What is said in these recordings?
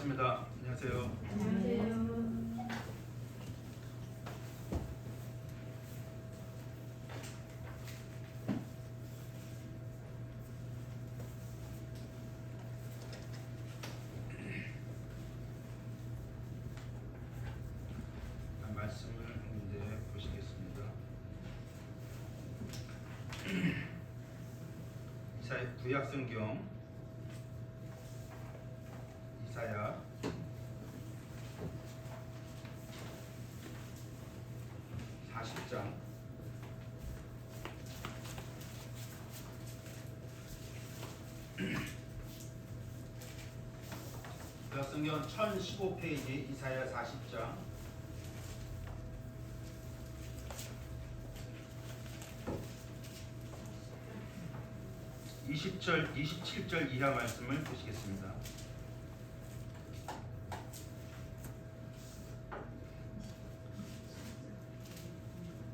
반갑습니다. 안녕하세요. 안녕하세요. 말씀을 이제 보시겠습니다. 이사야 구약성경 이사야 40장 구약성경 1015페이지 이사야 40장 20절, 27절 이하 말씀을 보시겠습니다.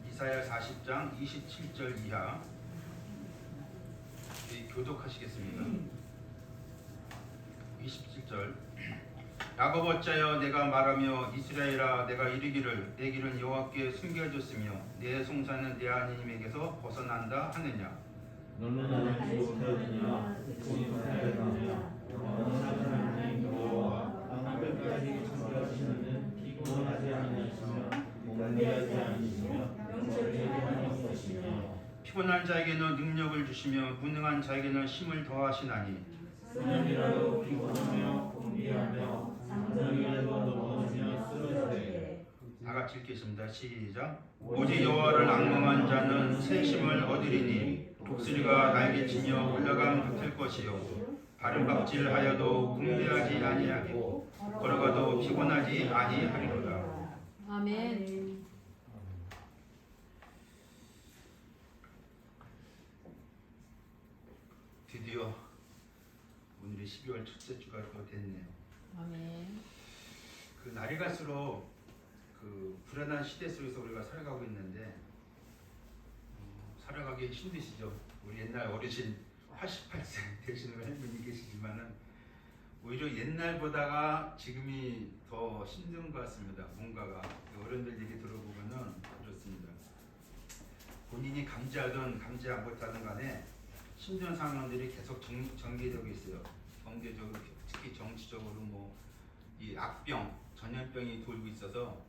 이사야 40장 27절 이하 교독하시겠습니다. 27절 야곱 어짜여 내가 말하며 이스라엘아 내가 이르기를 내 길은 여호와께 숨겨졌으며 내 송사는 내 하나님에게서 벗어난다 하느냐. 너는 알지 못하느냐 그분이 못하였느냐 영원한 하나님 여호와 땅끝까지 숨겨지는 피곤하지 아니하시며 목매하지 않으시며 영절이 하나님 것이며 피곤한 자에게는 능력을 주시며 무능한 자에게는 힘을 더하시나니 소년이라도 피곤하며 공비하며 장정이라도 넘어지며 쓰러지되 다 같이 읽겠습니다. 시작. 오직 여호와를 앙망한 자는 새 힘을 얻으리니 독수리가 날개치며 올라감 같을 것이요 바른박질하여도 궁대하지 아니하고 걸어가도 피곤하지 아니하리로다. 아멘. 드디어 오늘이 12월 첫째 주가 또 됐네요. 아멘. 그 날이 갈수록 그 불안한 시대 속에서 우리가 살아가고 있는데 살아가기 힘드시죠? 우리 옛날 어르신 88세 되시는 할머니 계시지만은 오히려 옛날보다가 지금이 더 힘든 것 같습니다. 뭔가가 어른들 얘기 들어보면은 그렇습니다. 본인이 감지하든 감지 못하든 간에 힘든 상황들이 계속 전개되고 있어요. 경제적으로 특히 정치적으로 뭐 이 악병, 전염병이 돌고 있어서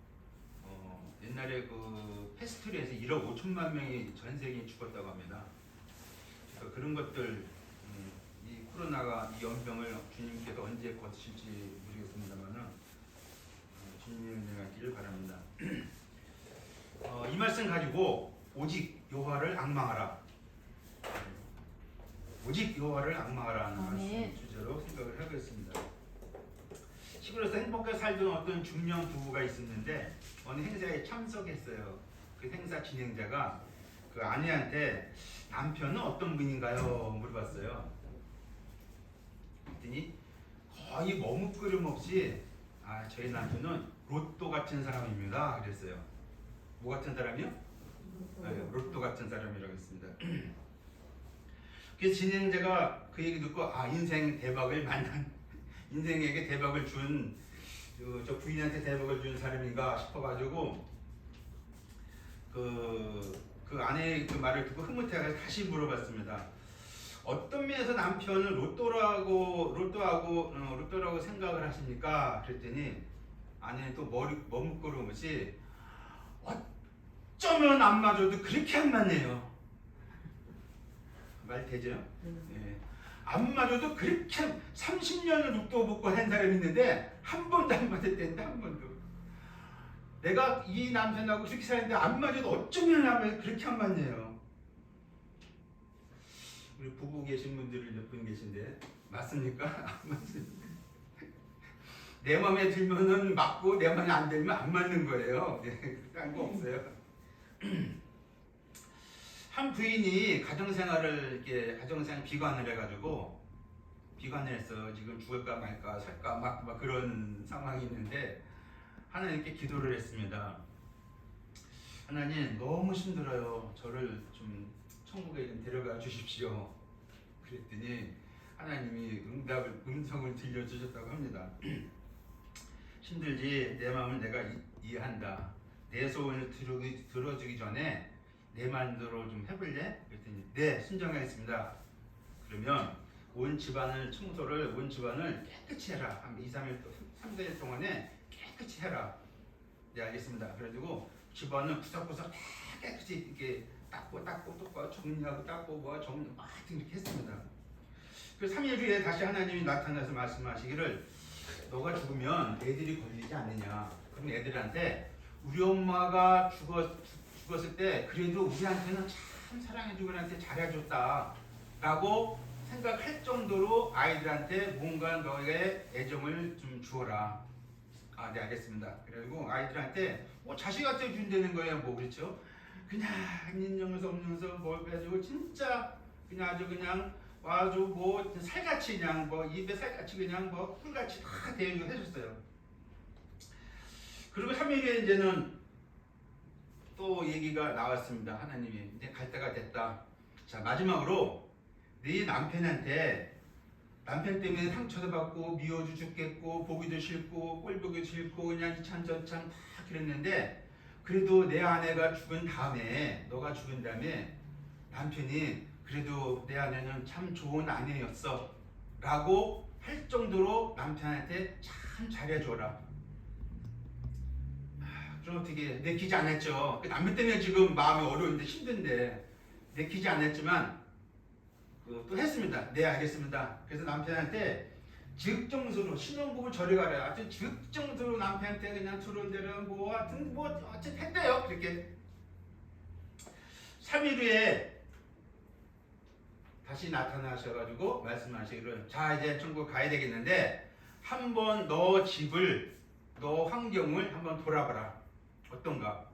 옛날에 그 패스트리에서 1억 5천만 명이 전 세계에 죽었다고 합니다. 그래서 그런 것들 이 코로나가 이 연병을 주님께서 언제 거두실지 모르겠습니다만은 주님의 은혜가 있기를 바랍니다. 이 말씀 가지고 오직 여호와를 앙망하라. 오직 여호와를 앙망하라는 말씀 주제로 생각을 하고 있습니다. 시골에서 행복하게 살던 어떤 중년 부부가 있었는데 어느 행사에 참석했어요. 그 행사 진행자가 그 아내한테 남편은 어떤 분인가요? 물어봤어요. 그랬더니 거의 머뭇거림 없이 저희 남편은 로또 같은 사람입니다. 그랬어요. 뭐 같은 사람이요? 네, 로또 같은 사람이라고 했습니다. 그래서 진행자가 그 얘기 듣고 인생 대박을 만난 인생에게 대박을 준 저 부인한테 대박을 준 사람인가 싶어가지고 그 아내의 그 말을 듣고 흐뭇해가지고 다시 물어봤습니다. 어떤 면에서 남편을 로또라고 생각을 하십니까? 그랬더니 아내는 또 머뭇거리는 것이 어쩌면 안 맞아도 그렇게 안 맞네요. 말 되죠? 네. 안 맞아도 그렇게 30년을 로또 먹고 한 사람이 있는데 한 번도 안 맞았대는데 한 번도. 내가 이 남편하고 그렇게 살았는데 안 맞아도 어쩌면 그렇게 안 맞네요. 우리 부부 계신 분들이 몇 분 계신데 맞습니까? 안 맞습니까? 내 마음에 들면은 맞고 내 마음에 안 들면 안 맞는 거예요. 딴 거 없어요. 한 부인이 가정생활 비관을 해가지고 비관을 해서 지금 죽을까 말까 살까 막 그런 상황이 있는데 하나님께 기도를 했습니다. 하나님 너무 힘들어요. 저를 좀 천국에 좀 데려가 주십시오. 그랬더니 하나님이 음성을 들려주셨다고 합니다. 힘들지. 내 마음을 내가 이해한다. 내 소원을 들어주기 전에 내 마음대로 좀 해볼래? 그랬더니 네, 순종하겠습니다. 그러면 온 집안을 깨끗이 해라. 한 2, 3일, 3일 동안에 깨끗이 해라. 네, 알겠습니다. 그래가지고 집안을 구석구석 다 깨끗이 이렇게 닦고 또 정리하고 닦고 막 이렇게 했습니다. 그 3일 후에 다시 하나님이 나타나서 말씀하시기를 너가 죽으면 애들이 걸리지 않느냐. 그럼 애들한테 우리 엄마가 죽었을 때 그래도 우리한테는 참 사랑해주고 우리한테 잘해줬다 라고 생각할 정도로 아이들한테 뭔가 너의 애정을 좀 주어라. 아, 네, 알겠습니다. 그리고 아이들한테 뭐 자식한테 준다는 거예요. 뭐 그렇죠? 그냥 있는면서 없는면서 뭘 가지고 진짜 그냥 아주 뭐 살같이 그냥 뭐 입에 살같이 그냥 뭐 꿀같이 다 대응을 해줬어요. 그리고 3일에 이제는 또 얘기가 나왔습니다. 하나님이 이제 갈 때가 됐다. 자, 마지막으로 네 남편 때문에 상처도 받고 미워도 죽겠고 보기도 싫고 꼴보기 싫고 그냥 이찬저찬 다 그랬는데 그래도 내 아내가 죽은 다음에 너가 죽은 다음에 남편이 그래도 내 아내는 참 좋은 아내였어 라고 할 정도로 남편한테 참 잘해줘라. 그럼 어떻게 내키지 않았죠. 그 남편 때문에 지금 마음이 어려운데 힘든데 내키지 않았지만 또 했습니다. 네, 알겠습니다. 그래서 남편한테 즉정서로 신혼부부 저리 가라. 아주 즉정서로 남편한테 그냥 들어온 대로 뭐 하여튼 뭐 어쨌든 했대요. 그렇게 3일 후에 다시 나타나셔가지고 말씀하시기를 자, 이제 천국 가야 되겠는데 한번 너 집을 너 환경을 한번 돌아봐라. 어떤가?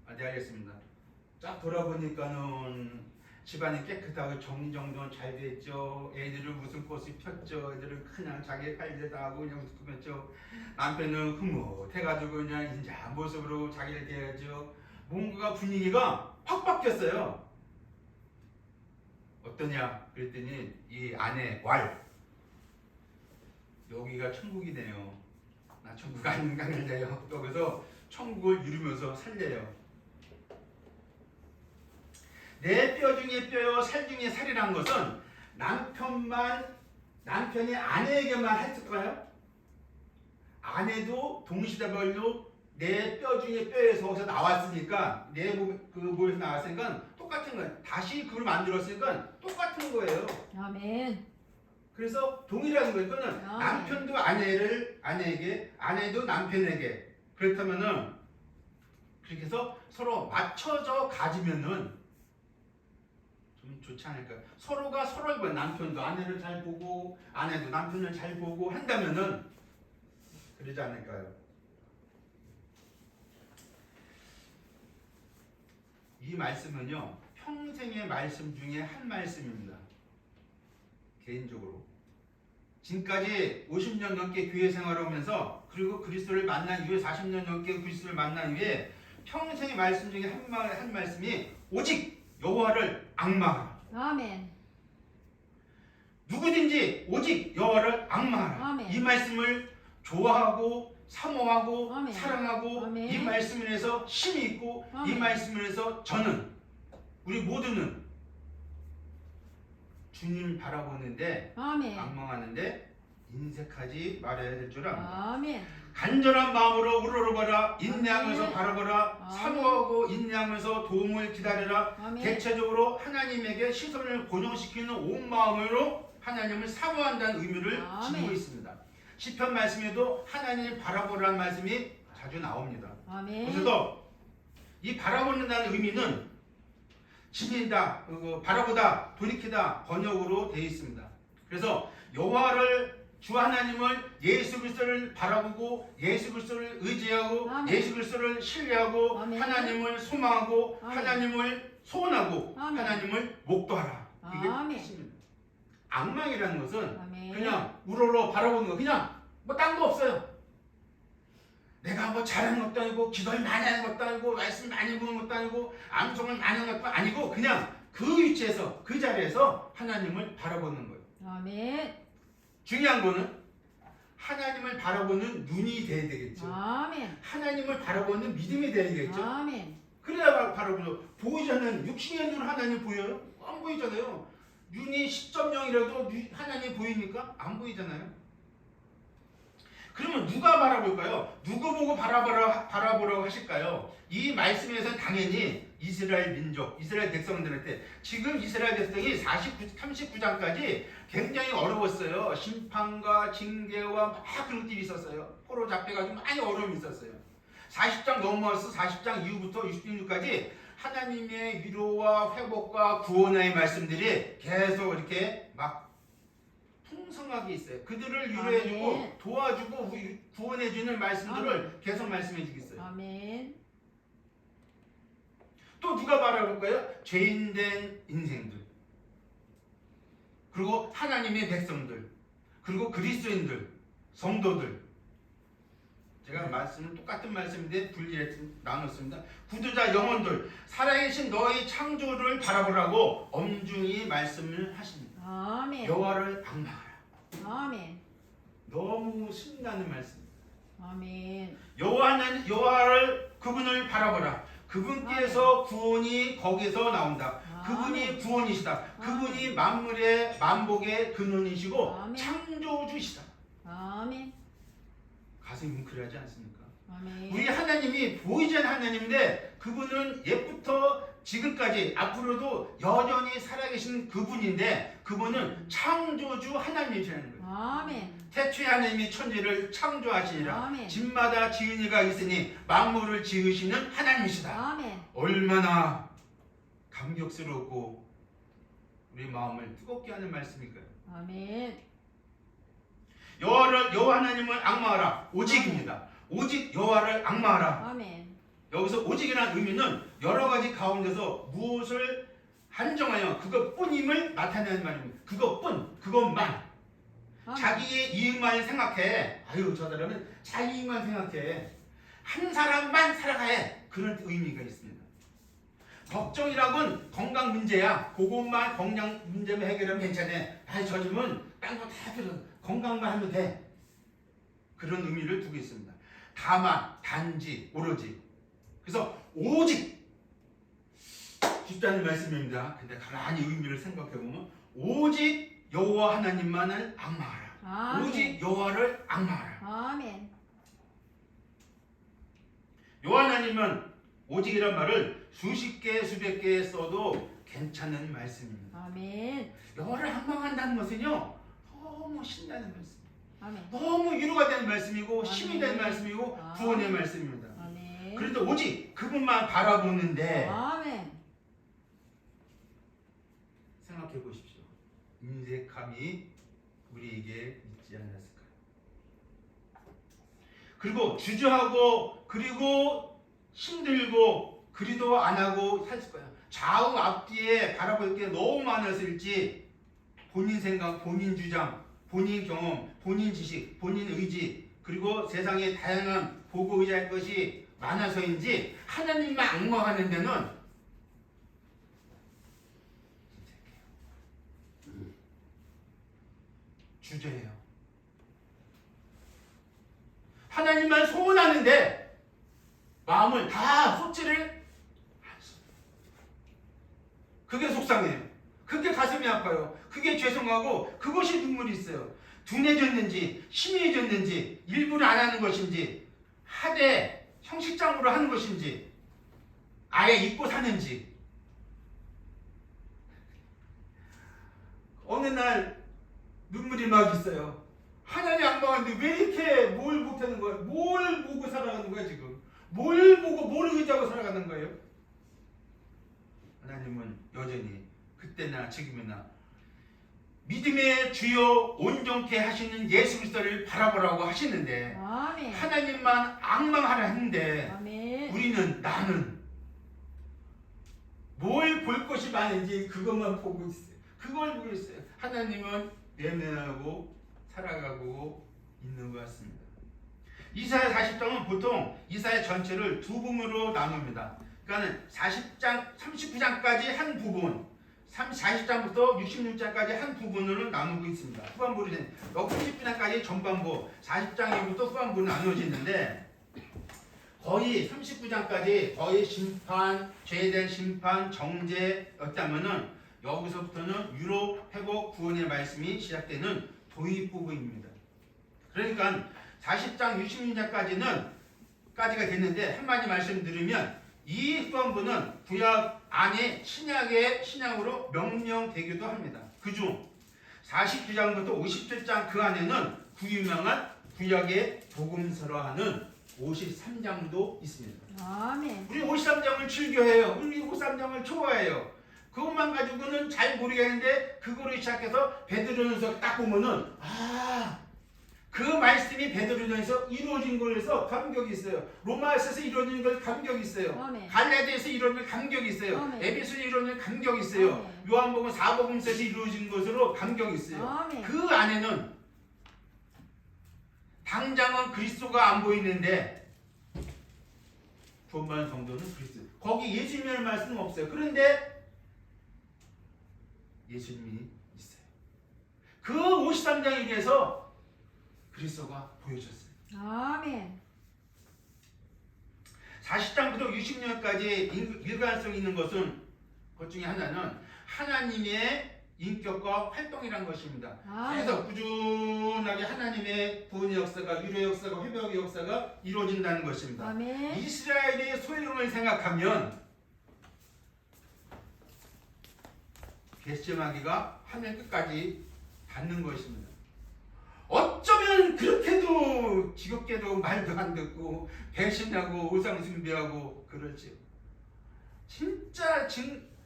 아, 네, 알겠습니다. 쫙 돌아보니까는 집안이 깨끗하고 정리정돈 잘 됐죠. 애들은 무슨 꽃이 폈죠. 애들은 그냥 자기 할 일 다 하고 그냥 웃고 폈죠. 남편은 흐뭇해가지고 그냥 이제 모습으로 자기를 대하죠. 뭔가 분위기가 확 바뀌었어요. 어떠냐? 그랬더니 이 아내 여기가 천국이네요. 나 천국 안 갈래요. 여기서 천국을 이루면서 살래요. 내 뼈 중에 뼈요 살 중에 살이란 것은 남편이 아내에게만 했을까요? 아내도 동시다발로 내 뼈 중에 뼈에서 나왔으니까 내 몸에서 나왔으니까 똑같은 거예요. 다시 그걸 만들었으니까 똑같은 거예요. 아멘. 그래서 동일한 거예요. 이거는 남편도 아내에게, 아내도 남편에게. 그렇다면은 그렇게 해서 서로 맞춰져 가지면은 좀 좋지 않을까요? 서로가 서로를 보고 남편도 아내를 잘 보고 아내도 남편을 잘 보고 한다면은 그러지 않을까요? 이 말씀은요 평생의 말씀 중에 한 말씀입니다. 개인적으로 지금까지 50년 넘게 교회 생활을 하면서 그리고 그리스도를 만난 이후에 40년 넘게 그리스도를 만난 이후에 평생의 말씀 중에 한 말씀이 오직 여호와를 앙망하라. 아멘. 누구든지 오직 여호와를 앙망하라. 아멘. 이 말씀을 좋아하고 사모하고 아멘. 사랑하고 아멘. 이 말씀을 해서 힘이 있고 이 아멘. 말씀을 해서 우리 모두는 주님 바라보는데 아멘. 앙망하는데 인색하지 말아야 될 줄 압니다. 아멘. 간절한 마음으로 우러러봐라. 인내하면서 아멘. 바라보라. 아멘. 사모하고 인내하면서 도움을 기다려라. 아멘. 대체적으로 하나님에게 시선을 고정시키는 온 마음으로 하나님을 사모한다는 의미를 아멘. 지니고 있습니다. 시편 말씀에도 하나님을 바라보라는 말씀이 자주 나옵니다. 아멘. 그래서 이 바라보는다는 의미는 지닌다, 바라보다, 돌이키다 번역으로 되어 있습니다. 그래서 여호와를 주 하나님을 예수 그리스도를 바라보고 예수 그리스도를 의지하고 아멘. 예수 그리스도를 신뢰하고 아멘. 하나님을 소망하고 아멘. 하나님을 소원하고 아멘. 하나님을 목도하라. 이게 아멘. 뜻입니다. 앙망이라는 것은 아멘. 그냥 우러러 바라보는 거 그냥 뭐 딴 거 없어요. 내가 뭐 잘하는 것도 아니고 기도를 많이 하는 것도 아니고 말씀 많이 보는 것도 아니고 암송을 많이 하는 것도 아니고 그냥 그 위치에서 그 자리에서 하나님을 바라보는 거예요. 아멘. 중요한 거는 하나님을 바라보는 눈이 돼야 되겠죠. 아멘. 하나님을 바라보는 믿음이 돼야 되겠죠. 아멘. 그래야 바라보죠. 보이지 않는 육신의 눈으로 하나님 보여요? 안 보이잖아요. 눈이 10.0이라도 하나님 보이니까 안 보이잖아요. 그러면 누가 바라볼까요? 누구 보고 바라보라고 하실까요? 이 말씀에서는 당연히 이스라엘 민족, 이스라엘 백성들한테 지금 이스라엘 백성이 39장까지 굉장히 어려웠어요. 심판과 징계와 막 그런 것들이 있었어요. 포로 잡혀가지고 많이 어려움이 있었어요. 40장 넘어와서 40장 이후부터 66까지 하나님의 위로와 회복과 구원의 말씀들이 계속 이렇게 막 풍성하게 있어요. 그들을 위로해주고 아멘. 도와주고 구원해주는 말씀들을 계속 말씀해주고 있어요. 아멘. 또 누가 바라볼까요? 죄인된 인생들, 그리고 하나님의 백성들, 그리고 그리스도인들, 성도들. 제가 말씀은 똑같은 말씀인데 분리해서 나눴습니다. 구두자 영혼들, 살아계신 너희 창조를 바라보라고 엄중히 말씀을 하십니다. 아멘. 여호와를 악망하라. 아멘. 너무 신나는 말씀입니다. 아멘. 여호와를 그분을 바라보라. 그분께서 구원이 거기서 나온다. 그분이 구원이시다. 그분이 만물의 만복의 근원이시고 아멘. 창조주시다. 아멘. 가슴이 뭉클하지 않습니까? 아멘. 우리 하나님이 보이지 않는 하나님인데 그분은 옛부터 지금까지 앞으로도 여전히 살아계신 그분인데 그분은 창조주 하나님이시라는 거예요. 아멘. 태초에 하나님이 천지를 창조하시니라. 아멘. 집마다 지은이가 있으니 만물을 지으시는 하나님이시다. 아멘. 얼마나 감격스럽고 우리 마음을 뜨겁게 하는 말씀일까요? 아멘. 여호와 하나님을 악마하라. 오직입니다. 오직 여호와를 악마하라. 아멘. 여기서 오직이라는 의미는 여러 가지 가운데서 무엇을 한정하여 그것뿐임을 나타내는 말입니다. 그것뿐, 그것만. 아멘. 자기의 이익만 생각해. 아유, 저 사람은 자기 이익만 생각해. 한 사람만 살아가야. 그런 의미가 있습니다. 걱정이라고는 건강 문제야. 그것만 건강 문제만 해결하면 괜찮아. 아이, 저 집은 딴 거 다 필요. 건강만 하면 돼. 그런 의미를 두고 있습니다. 다만, 단지, 오로지. 그래서 오직 쉽다는 말씀입니다. 근데 가만히 의미를 생각해보면 오직 여호와 하나님만을 악마하라. 아멘. 오직 여호와를 악마하라. 아멘. 여호와 하나님은 오직이란 말을 수십 개 수백 개 써도 괜찮은 말씀입니다. 아멘. 여호와를 악망한다는 것은요 너무 신나는 말씀, 아멘. 너무 위로가 되는 말씀이고 아멘. 힘이 되는 말씀이고 구원의 말씀입니다. 아멘. 그런데 오직 그분만 바라보는데 아멘. 생각해 보십시오. 인색함이 우리에게 있지 않았을까요? 그리고 주저하고 그리고 힘들고 그리도 안 하고 살 거야. 좌우 앞뒤에 바라볼 게 너무 많아서일지 본인 생각, 본인 주장, 본인 경험, 본인 지식, 본인 의지 그리고 세상에 다양한 보고 의지할 것이 많아서인지 하나님만 악망하는 데는 주저해요. 하나님만 소원하는데 마음을 다 쏟지를 않습니다. 그게 속상해요. 그게 가슴이 아파요. 그게 죄송하고 그것이 눈물이 있어요. 둔해졌는지 희미해졌는지 일부러 안 하는 것인지 하되 형식적으로 하는 것인지 아예 잊고 사는지 어느 날 눈물이 막 있어요. 하나님 악망하는데 왜 이렇게 뭘 못하는 거야? 뭘 보고 살아가는 거야 지금? 뭘 보고 뭘 의지하고 살아가는 거예요? 하나님은 여전히 그때나 지금이나 믿음의 주요 온전케 하시는 예수 그리스도를 바라보라고 하시는데 아멘. 하나님만 악망하라 했는데 아멘. 우리는 나는 뭘 볼 것이 많은지 그것만 보고 있어요. 그걸 보고 있어요. 하나님은 외면하고 살아가고 있는 것 같습니다. 이사야 40장은 보통 이사야 전체를 두 부분으로 나눕니다. 그러니까 40장, 39장까지 한 부분, 40장부터 66장까지 한 부분으로 나누고 있습니다. 후반부로 된 30장까지 전반부, 40장부터 후반부로 나누어지는데 거의 39장까지 거의 심판, 죄에 대한 심판, 정죄였다면은 여기서부터는 유로, 회복, 구원의 말씀이 시작되는 도입 부분입니다. 그러니까 40장 66장까지는 까지가 됐는데 한마디 말씀드리면 이 후반부는 구약 안에 신약으로 명령되기도 합니다. 그중 49장부터 57장 그 안에는 유명한 구약의 복음서라 하는 53장도 있습니다. 아멘. 우리 53장을 즐겨해요. 우리 53장을 좋아해요. 그것만 가지고는 잘 모르겠는데 그거로 시작해서 베드로전서 딱 보면은 그 말씀이 베드로전서 이루어진 거에서 감격이 있어요. 로마서에서 이루어진 걸 감격이 있어요. 아멘. 갈라디아에서 이루어진 걸 감격이 있어요. 아멘. 에베소에서 이루어진 걸 감격이 있어요. 아멘. 요한복음 4복음서에서 이루어진 것으로 감격이 있어요. 아멘. 그 안에는 당장은 그리스도가 안 보이는데 구원받은 성도는 그리스도. 거기 예수님의 말씀은 없어요. 그런데 예수님이 있어요. 그 53장에 대해서 그리스도가 보여졌어요. 아멘. 40장부터 60년까지 일관성 있는 것은 그 중에 하나는 하나님의 인격과 활동이란 것입니다. 아멘. 그래서 꾸준하게 하나님의 구원의 역사가, 유로의 역사가, 회복의 역사가 이루어진다는 것입니다. 아멘. 이스라엘의 소형을 생각하면 겟세마네가 하늘 끝까지 닿는 것입니다. 어쩌면 그렇게도 지겹게도 말도 안 듣고 배신하고 우상 숭배하고 그러지요. 진짜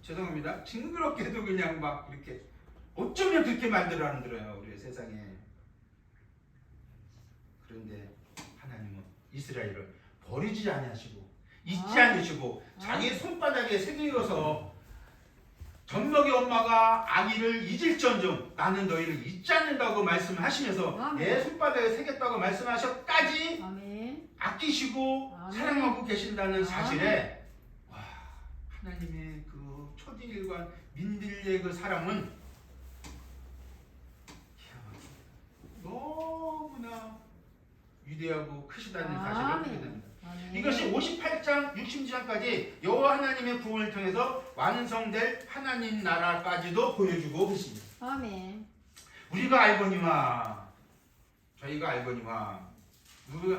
죄송합니다. 징그럽게도 그냥 막 이렇게 어쩌면 그렇게 만들어들어요 우리 세상에. 그런데 하나님은 이스라엘을 버리지 아니하시고 잊지 않으시고 자기 손바닥에 새기어서 젖먹이 엄마가 아기를 잊을지언정 나는 너희를 잊지 않는다고 말씀하시면서 아멘. 내 손바닥에 새겼다고 말씀하셔까지 아멘. 아끼시고 아멘. 사랑하고 계신다는 사실에 와, 하나님의 그 초대일관 민들레의 그 사랑은 너무나 위대하고 크시다는 사실을 아멘. 보게 됩니다. 아멘. 이것이 58장, 60장까지 여호와 하나님의 구원을 통해서 완성될 하나님 나라까지도 보여주고 계십니다. 아멘. 우리가 알거니와 저희가 알거니와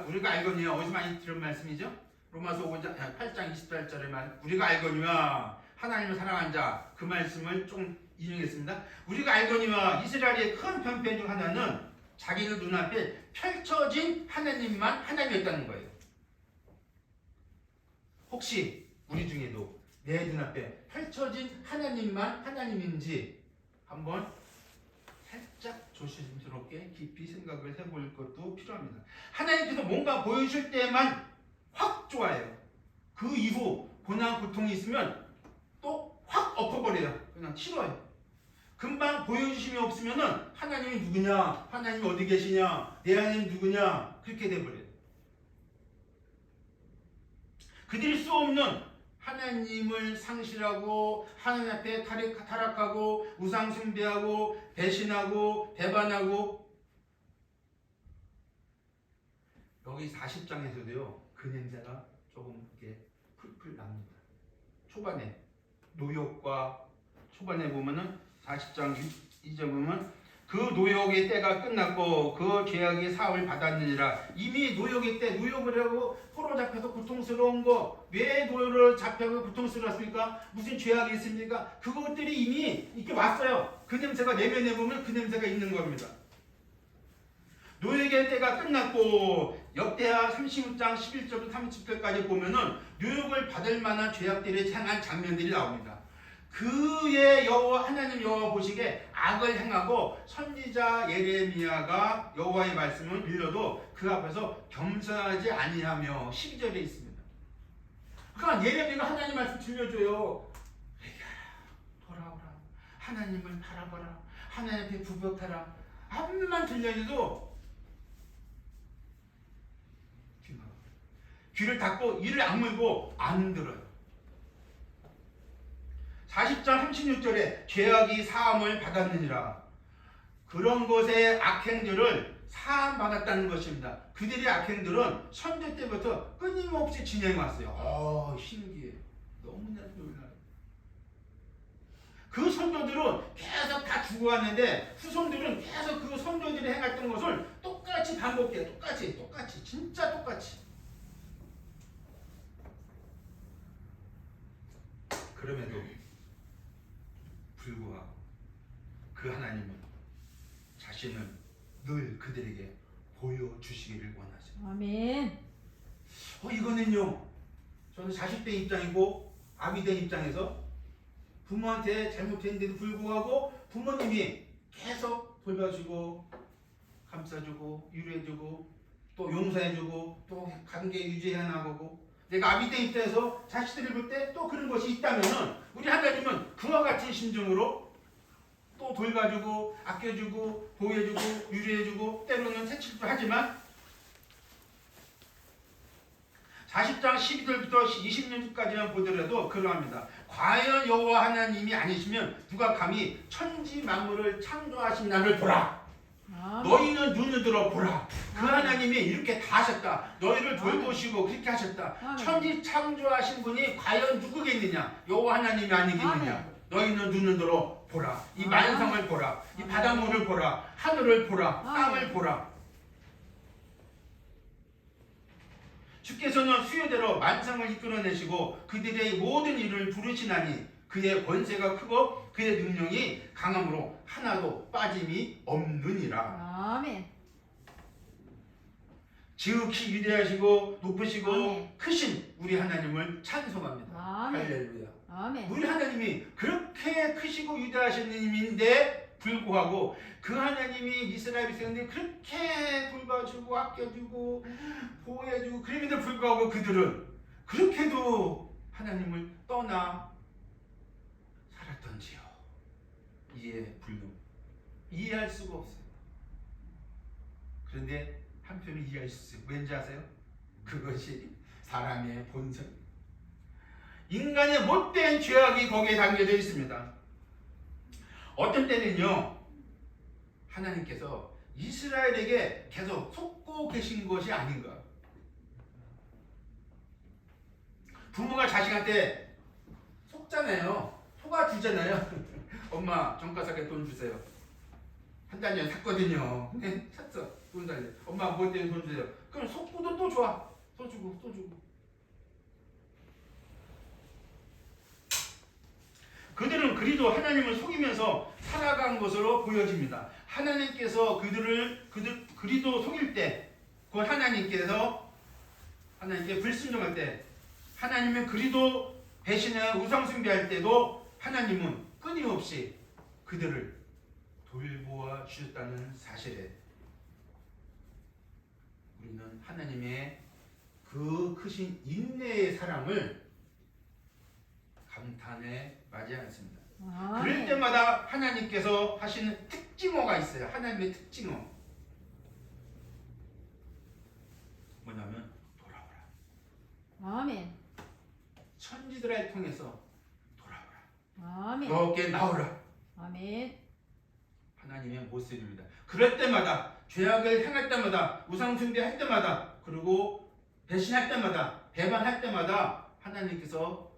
우리가 알거니와 어디서 많이 들은 말씀이죠? 로마서 5장 8장 28절의 말 우리가 알거니와 하나님을 사랑한 자 그 말씀을 좀 인용했습니다. 우리가 알거니와 이스라엘의 큰 편편 중 하나는 자기들 눈앞에 펼쳐진 하나님만 하나님이었다는 거예요. 혹시 우리 중에도 내 눈앞에 펼쳐진 하나님만 하나님인지 한번 살짝 조심스럽게 깊이 생각을 해볼 것도 필요합니다. 하나님께서 뭔가 보여줄 때만 확 좋아해요. 그 이후 고난 고통이 있으면 또 확 엎어버려요. 그냥 싫어요. 금방 보여주심이 없으면은 하나님이 누구냐, 하나님이 어디 계시냐, 내 하나님 누구냐 그렇게 돼버려요. 그들 수 없는 하나님을 상실하고 하나님 앞에 타락하고 우상 숭배하고 배신하고 배반하고 여기 40장에서도요 그 냄새가 조금 이렇게 풀풀 납니다. 초반에 노역과 초반에 보면은 40장 2절 보면 그 노역의 때가 끝났고 그 죄악의 사함을 받았느니라. 이미 노역의 때 노역을 하고 포로 잡혀서 고통스러운 거 왜 노역을 잡혀서 고통스러웠습니까? 무슨 죄악이 있습니까? 그것들이 이미 이렇게 왔어요. 그 냄새가 내면에 보면 그 냄새가 있는 겁니다. 노역의 때가 끝났고 역대하 36장 11절부터 30절까지 보면은 노역을 받을 만한 죄악들이 향한 장면들이 나옵니다. 그의 여호와 하나님 여호와 보시기에 악을 행하고 선지자 예레미야가 여호와의 말씀을 빌려도 그 앞에서 겸손하지 아니하며 12절에 있습니다. 그러니까 예레미야가 하나님 말씀 들려줘요. 회개하라, 돌아오라, 하나님을 바라보라, 하나님 앞에 부복하라. 한번 들려줘도 귀를 닫고 이를 악물고 안 들어요. 40장 36절에 죄악이 사함을 받았느니라. 그런 곳의 악행들을 사함받았다는 것입니다. 그들의 악행들은 선조 때부터 끊임없이 진행해왔어요. 신기해. 너무나 놀라요. 그 선조들은 계속 다 죽어왔는데 후손들은 계속 그 선조들이 행했던 것을 똑같이 반복해요. 똑같이 진짜 똑같이. 그럼에도 불구하고 그 하나님은 자신을 늘 그들에게 보여주시기를 원하세요. 아멘. 이거는요, 저는 자식된 입장이고 아비된 입장에서 부모한테 잘못했는데도 불구하고 부모님이 계속 돌봐주고 감싸주고 위로해주고 또 용서해주고 또 관계 유지해 나가고, 내가 아비된 입장에서 자식들을 볼 때 또 그런 것이 있다면은 우리 하나님은 그와 같은 심정으로 또 돌봐주고 아껴주고 보호해주고 위로해주고 때로는 새칠도 하지만 40장 12절부터 20절까지만 보더라도 그러합니다. 과연 여호와 하나님이 아니시면 누가 감히 천지 만물을 창조하신 나를 보라. 너희는 눈을 들어 보라. 그 하나님이 이렇게 다 하셨다. 너희를 돌보시고 그렇게 하셨다. 천지 창조하신 분이 과연 누구겠느냐? 여호와 하나님이 아니겠느냐? 너희는 눈을 들어 보라. 이 만상을 보라. 이 바닷물을 보라. 하늘을 보라. 땅을 보라. 주께서는 수요대로 만상을 이끌어내시고 그들의 모든 일을 부르시나니 그의 권세가 크고 그의 능력이 강함으로 하나도 빠짐이 없느니라. 아멘. 지극히 위대하시고 높으시고 아멘. 크신 우리 하나님을 찬송합니다. 아멘. 할렐루야. 아멘. 우리 하나님이 그렇게 크시고 위대하신 님인데 불구하고 그 하나님이 이스라엘 백성들이 그렇게 돌봐주고 아껴주고 보호해주고 그럼에도 불구하고 그들은 그렇게도 하나님을 떠나 살았던지요. 이해할 수가 없어요. 그런데 한편은 이해할 수 있어요. 왠지 아세요? 그것이 사람의 본성. 인간의 못된 죄악이 거기에 담겨져 있습니다. 어떤 때는요, 하나님께서 이스라엘에게 계속 속고 계신 것이 아닌가. 부모가 자식한테 속잖아요. 속아주잖아요. 엄마 정가 사게 돈 주세요. 한 달 전에 샀거든요. 네, 샀어. 돈 달래. 엄마 뭐 때문에 돈 주세요. 그럼 속고도 또 좋아. 또 주고 또 주고. 그들은 그리도 하나님을 속이면서 살아간 것으로 보여집니다. 하나님께서 그리도 속일 때, 그 하나님께 불순종할 때, 하나님의 그리도 배신해 우상숭배할 때도 하나님은 끊임없이 그들을 돌보아 주셨다는 사실에 우리는 하나님의 그 크신 인내의 사랑을 감탄해 마지 않습니다. 그럴 때마다 하나님께서 하시는 특징어가 있어요. 하나님의 특징어. 뭐냐면 돌아오라. 아멘. 천지들을 통해서 돌아오라. 아멘. 너께 나오라. 아멘. 하나님의 모습입니다. 그럴 때마다 죄악을 행할 때마다 우상숭배할 때마다 그리고 배신할 때마다 배반할 때마다 하나님께서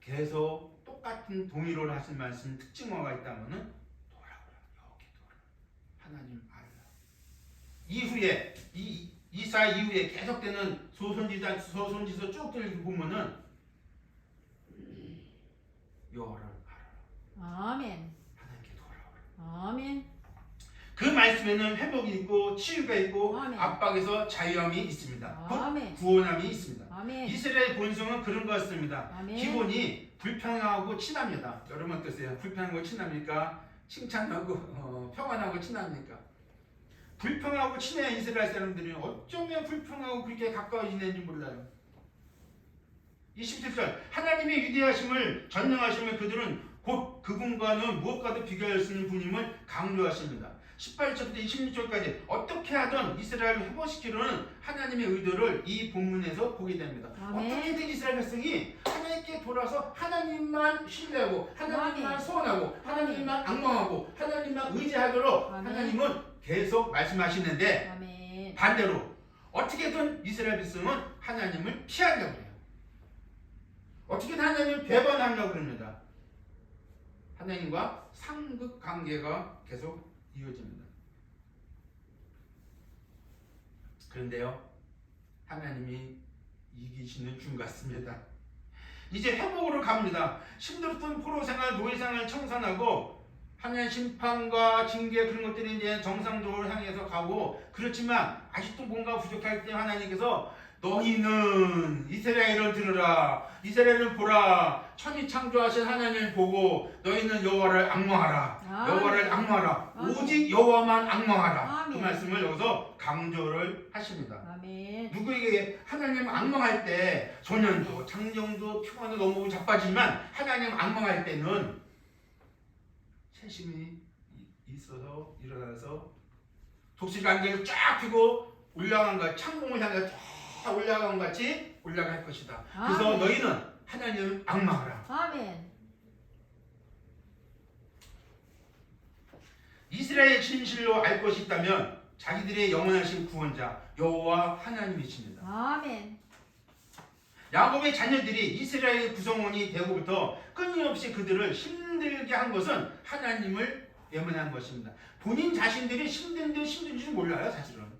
계속 똑같은 동의를 하신 말씀 특징어가 있다면은 돌아오라. 여기 돌아오라. 하나님 알라. 이후에 이사 이후에 계속되는 소선지서 쭉 보면은 여호와를 알아라. 아멘. 하나님께 돌아오라. 아멘. 그 말씀에는 회복이 있고 치유가 있고 아멘. 압박에서 자유함이 있습니다. 아멘. 구원함이 있습니다. 아멘. 이스라엘 본성은 그런 거였습니다. 아멘. 기본이 불평하고 친합니다. 여러분 어떠세요? 불평하고 친합니까? 칭찬하고 평안하고 친합니까? 불평하고 친해야 이스라엘 사람들이 어쩌면 불평하고 그렇게 가까워 지내는지 몰라요. 27절 하나님의 위대하심을 전능하심을 그들은 곧 그분과는 무엇과도 비교할 수 있는 분임을 강조하십니다. 18절부터 26절까지 어떻게 하든 이스라엘을 회복시키려는 하나님의 의도를 이 본문에서 보게 됩니다. 아멘. 어떻게든 이스라엘 백성이 하나님께 돌아서 하나님만 신뢰하고 하나님만 아멘. 소원하고 하나님만 악망하고 하나님만 의지하도록 아멘. 하나님은 계속 말씀하시는데 아멘. 반대로 어떻게든 이스라엘 백성은 하나님을 피하려고 해요. 어떻게든 하나님을 배반하려고 합니다. 하나님과 상극 관계가 계속 이어집니다. 그런데요, 하나님이 이기시는 중 같습니다. 이제 회복으로 갑니다. 힘들었던 포로 생활, 노예 생활 청산하고 하나님 심판과 징계 그런 것들이 이제 정상적으로 향해서 가고, 그렇지만 아직도 뭔가 부족할 때 하나님께서 너희는 이스라엘을 들으라, 이스라엘을 보라, 천이 창조하신 하나님을 보고 너희는 여호와를 악망하라, 아멘. 여호와를 악망하라, 아멘. 오직 여호와만 악망하라. 그 아멘. 말씀을 여기서 강조를 하십니다. 아멘. 누구에게 하나님 악망할 때 소년도 장정도 피곤도 너무 자빠지지만 하나님 악망할 때는 세심이 있어서 일어나서 독수리 안개를 쫙 펴고 올라간 것, 창공을 향해 쫙 올라간 것 같이 올라갈 것이다. 그래서 아멘. 너희는 하나님을 악망하라. 아멘. 이스라엘 진실로 알 것이 있다면 자기들의 영원하신 구원자 여호와 하나님이십니다. 아멘. 야곱의 자녀들이 이스라엘 구성원이 되고부터 끊임없이 그들을 힘들게 한 것은 하나님을 외면한 것입니다. 본인 자신들이 힘든지 힘든지 몰라요, 사실은.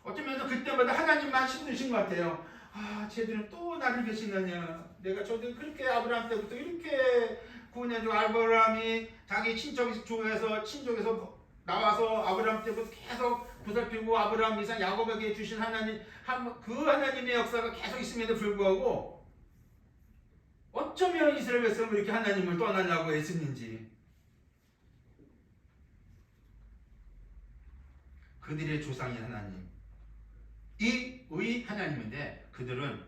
어쩌면서 그때마다 하나님만 힘드신 것 같아요. 아, 쟤들은 또 나를 배신하냐. 내가 저들 그렇게 아브라함 때부터 이렇게 구원해주고, 아브라함이 자기 친족에서 나와서 아브라함 때부터 계속 보살피고 아브라함 이상 야곱에게 주신 하나님, 그 하나님의 역사가 계속 있음에도 불구하고 어쩌면 이스라엘 백성은 이렇게 하나님을 떠나려고 애쓰는지. 그들의 조상이 하나님, 의 하나님인데 그들은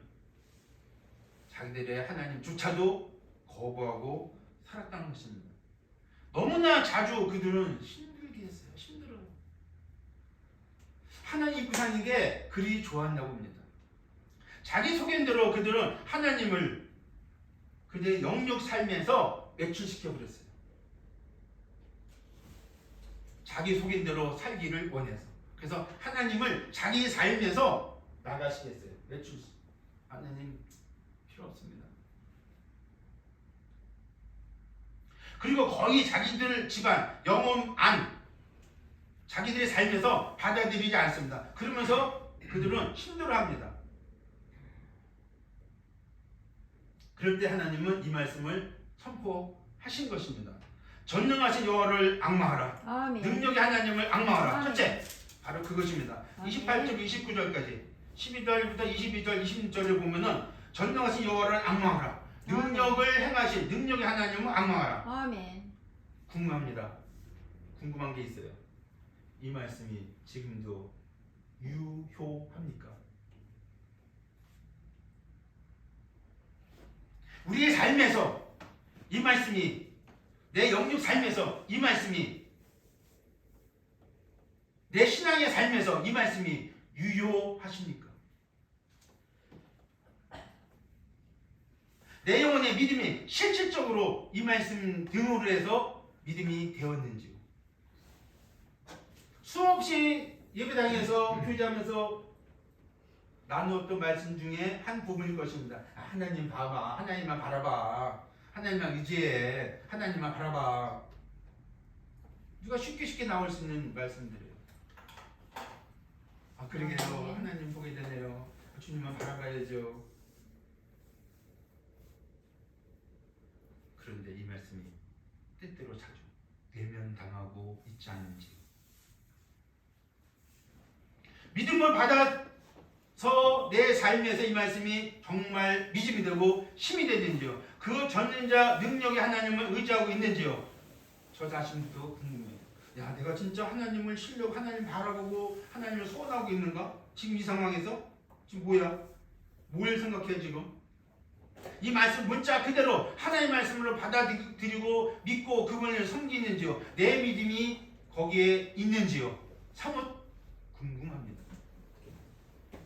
자기들의 하나님조차도 거부하고 살았다는 것입니다. 너무나 자주 그들은 힘들게 했어요. 힘들어요. 하나님 입고 사는 게 그리 좋았다고 합니다. 자기 소견대로 그들은 하나님을 그들의 영육 삶에서 매출시켜 버렸어요. 자기 소견대로 살기를 원해서. 그래서 하나님을 자기 삶에서 나가시겠어요. 매출시. 하나님 필요 없습니다. 그리고 거의 자기들 집안 영혼 안 자기들의 삶에서 받아들이지 않습니다. 그러면서 그들은 힘들어합니다. 그럴 때 하나님은 이 말씀을 선포하신 것입니다. 전능하신 여호와를 악망하라. 아멘. 능력의 하나님을 악망하라. 아멘. 첫째, 바로 그것입니다. 아멘. 28절, 29절까지 12절부터 22절, 26절을 보면은 전능하신 여호와를 악망하라. 능력을 행하신 능력의 하나님을 악망하라. 아멘. 궁금합니다. 궁금한 게 있어요. 이 말씀이 지금도 유효합니까? 우리의 삶에서 이 말씀이, 내 영육 삶에서 이 말씀이, 내 신앙의 삶에서 이 말씀이 유효하십니까? 내 영혼의 믿음이 실질적으로 이 말씀 등으로 해서 믿음이 되었는지요? 수없이 예배당에서 교제하면서 나누었던 말씀 중에 한 부분일 것입니다. 하나님 봐봐, 하나님만 바라봐, 하나님만 의지해, 하나님만 바라봐. 누가 쉽게 나올 수 있는 말씀들이에요. 아, 그러게요. 네. 하나님 보게 되네요. 주님만 바라봐야죠. 그런데 이 말씀이 때때로 자주 외면당하고 있지 않은지. 믿음을 받아서 내 삶에서 이 말씀이 정말 믿음이 되고 힘이 되는지요? 그 전능자 능력의 하나님을 의지하고 있는지요? 저 자신도 궁금해요. 야, 내가 진짜 하나님을 신뢰하고 하나님 바라보고 하나님을 소원하고 있는가? 지금 이 상황에서? 지금 뭐야? 뭘 생각해 지금? 이 말씀 문자 그대로 하나님의 말씀으로 받아들이고 믿고 그분을 섬기는지요? 내 믿음이 거기에 있는지요? 사뭇 궁금합니다.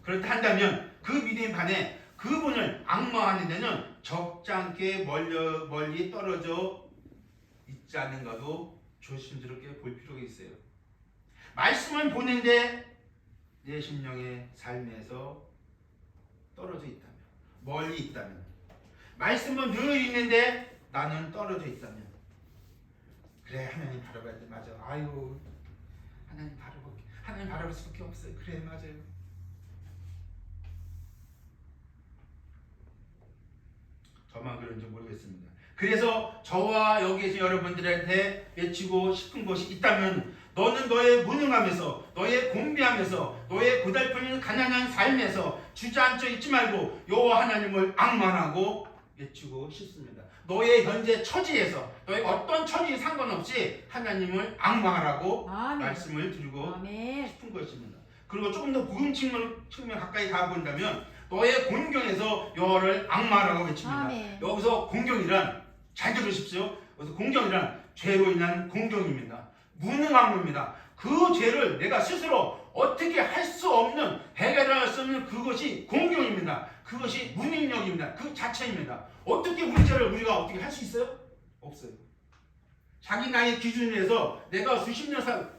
그렇다 한다면 그 믿음에 반해 그분을 앙망하는 데는 적잖게 멀리 떨어져 있지 않은가도 조심스럽게 볼 필요가 있어요. 말씀을 보는데 내 심령의 삶에서 떨어져 있다면, 멀리 있다면, 말씀은 늘 있는데 나는 떨어져 있다면, 그래 하나님 바라봐야 돼. 맞아. 아유 하나님 바라볼 수밖에 없어요. 그래 맞아요. 저만 그런지 모르겠습니다. 그래서 저와 여기 계신 여러분들한테 외치고 싶은 것이 있다면, 너는 너의 무능함에서, 너의 곤비함에서, 너의 고달픈 가난한 삶에서 주저앉아 있지 말고 여호와 하나님을 앙망하고 외치고 싶습니다. 너의 현재 처지에서, 너의 어떤 처지에 상관없이 하나님을 앙망하라고 아멘. 말씀을 드리고 아멘. 싶은 것입니다. 그리고 조금 더 복음 측면 가까이 가본다면 너의 공경에서 여호와를 앙망하라고 외칩니다. 아멘. 여기서 공경이란, 잘 들으십시오. 여기서 공경이란 죄로 인한 공경입니다. 무능함입니다. 그 죄를 내가 스스로 어떻게 할 수 없는, 해결할 수 없는 그것이 공경입니다. 그것이 무능력입니다. 그 자체입니다. 어떻게 우리 죄를 우리가 어떻게 할 수 있어요? 없어요. 자기 나의 기준에서 내가 수십 년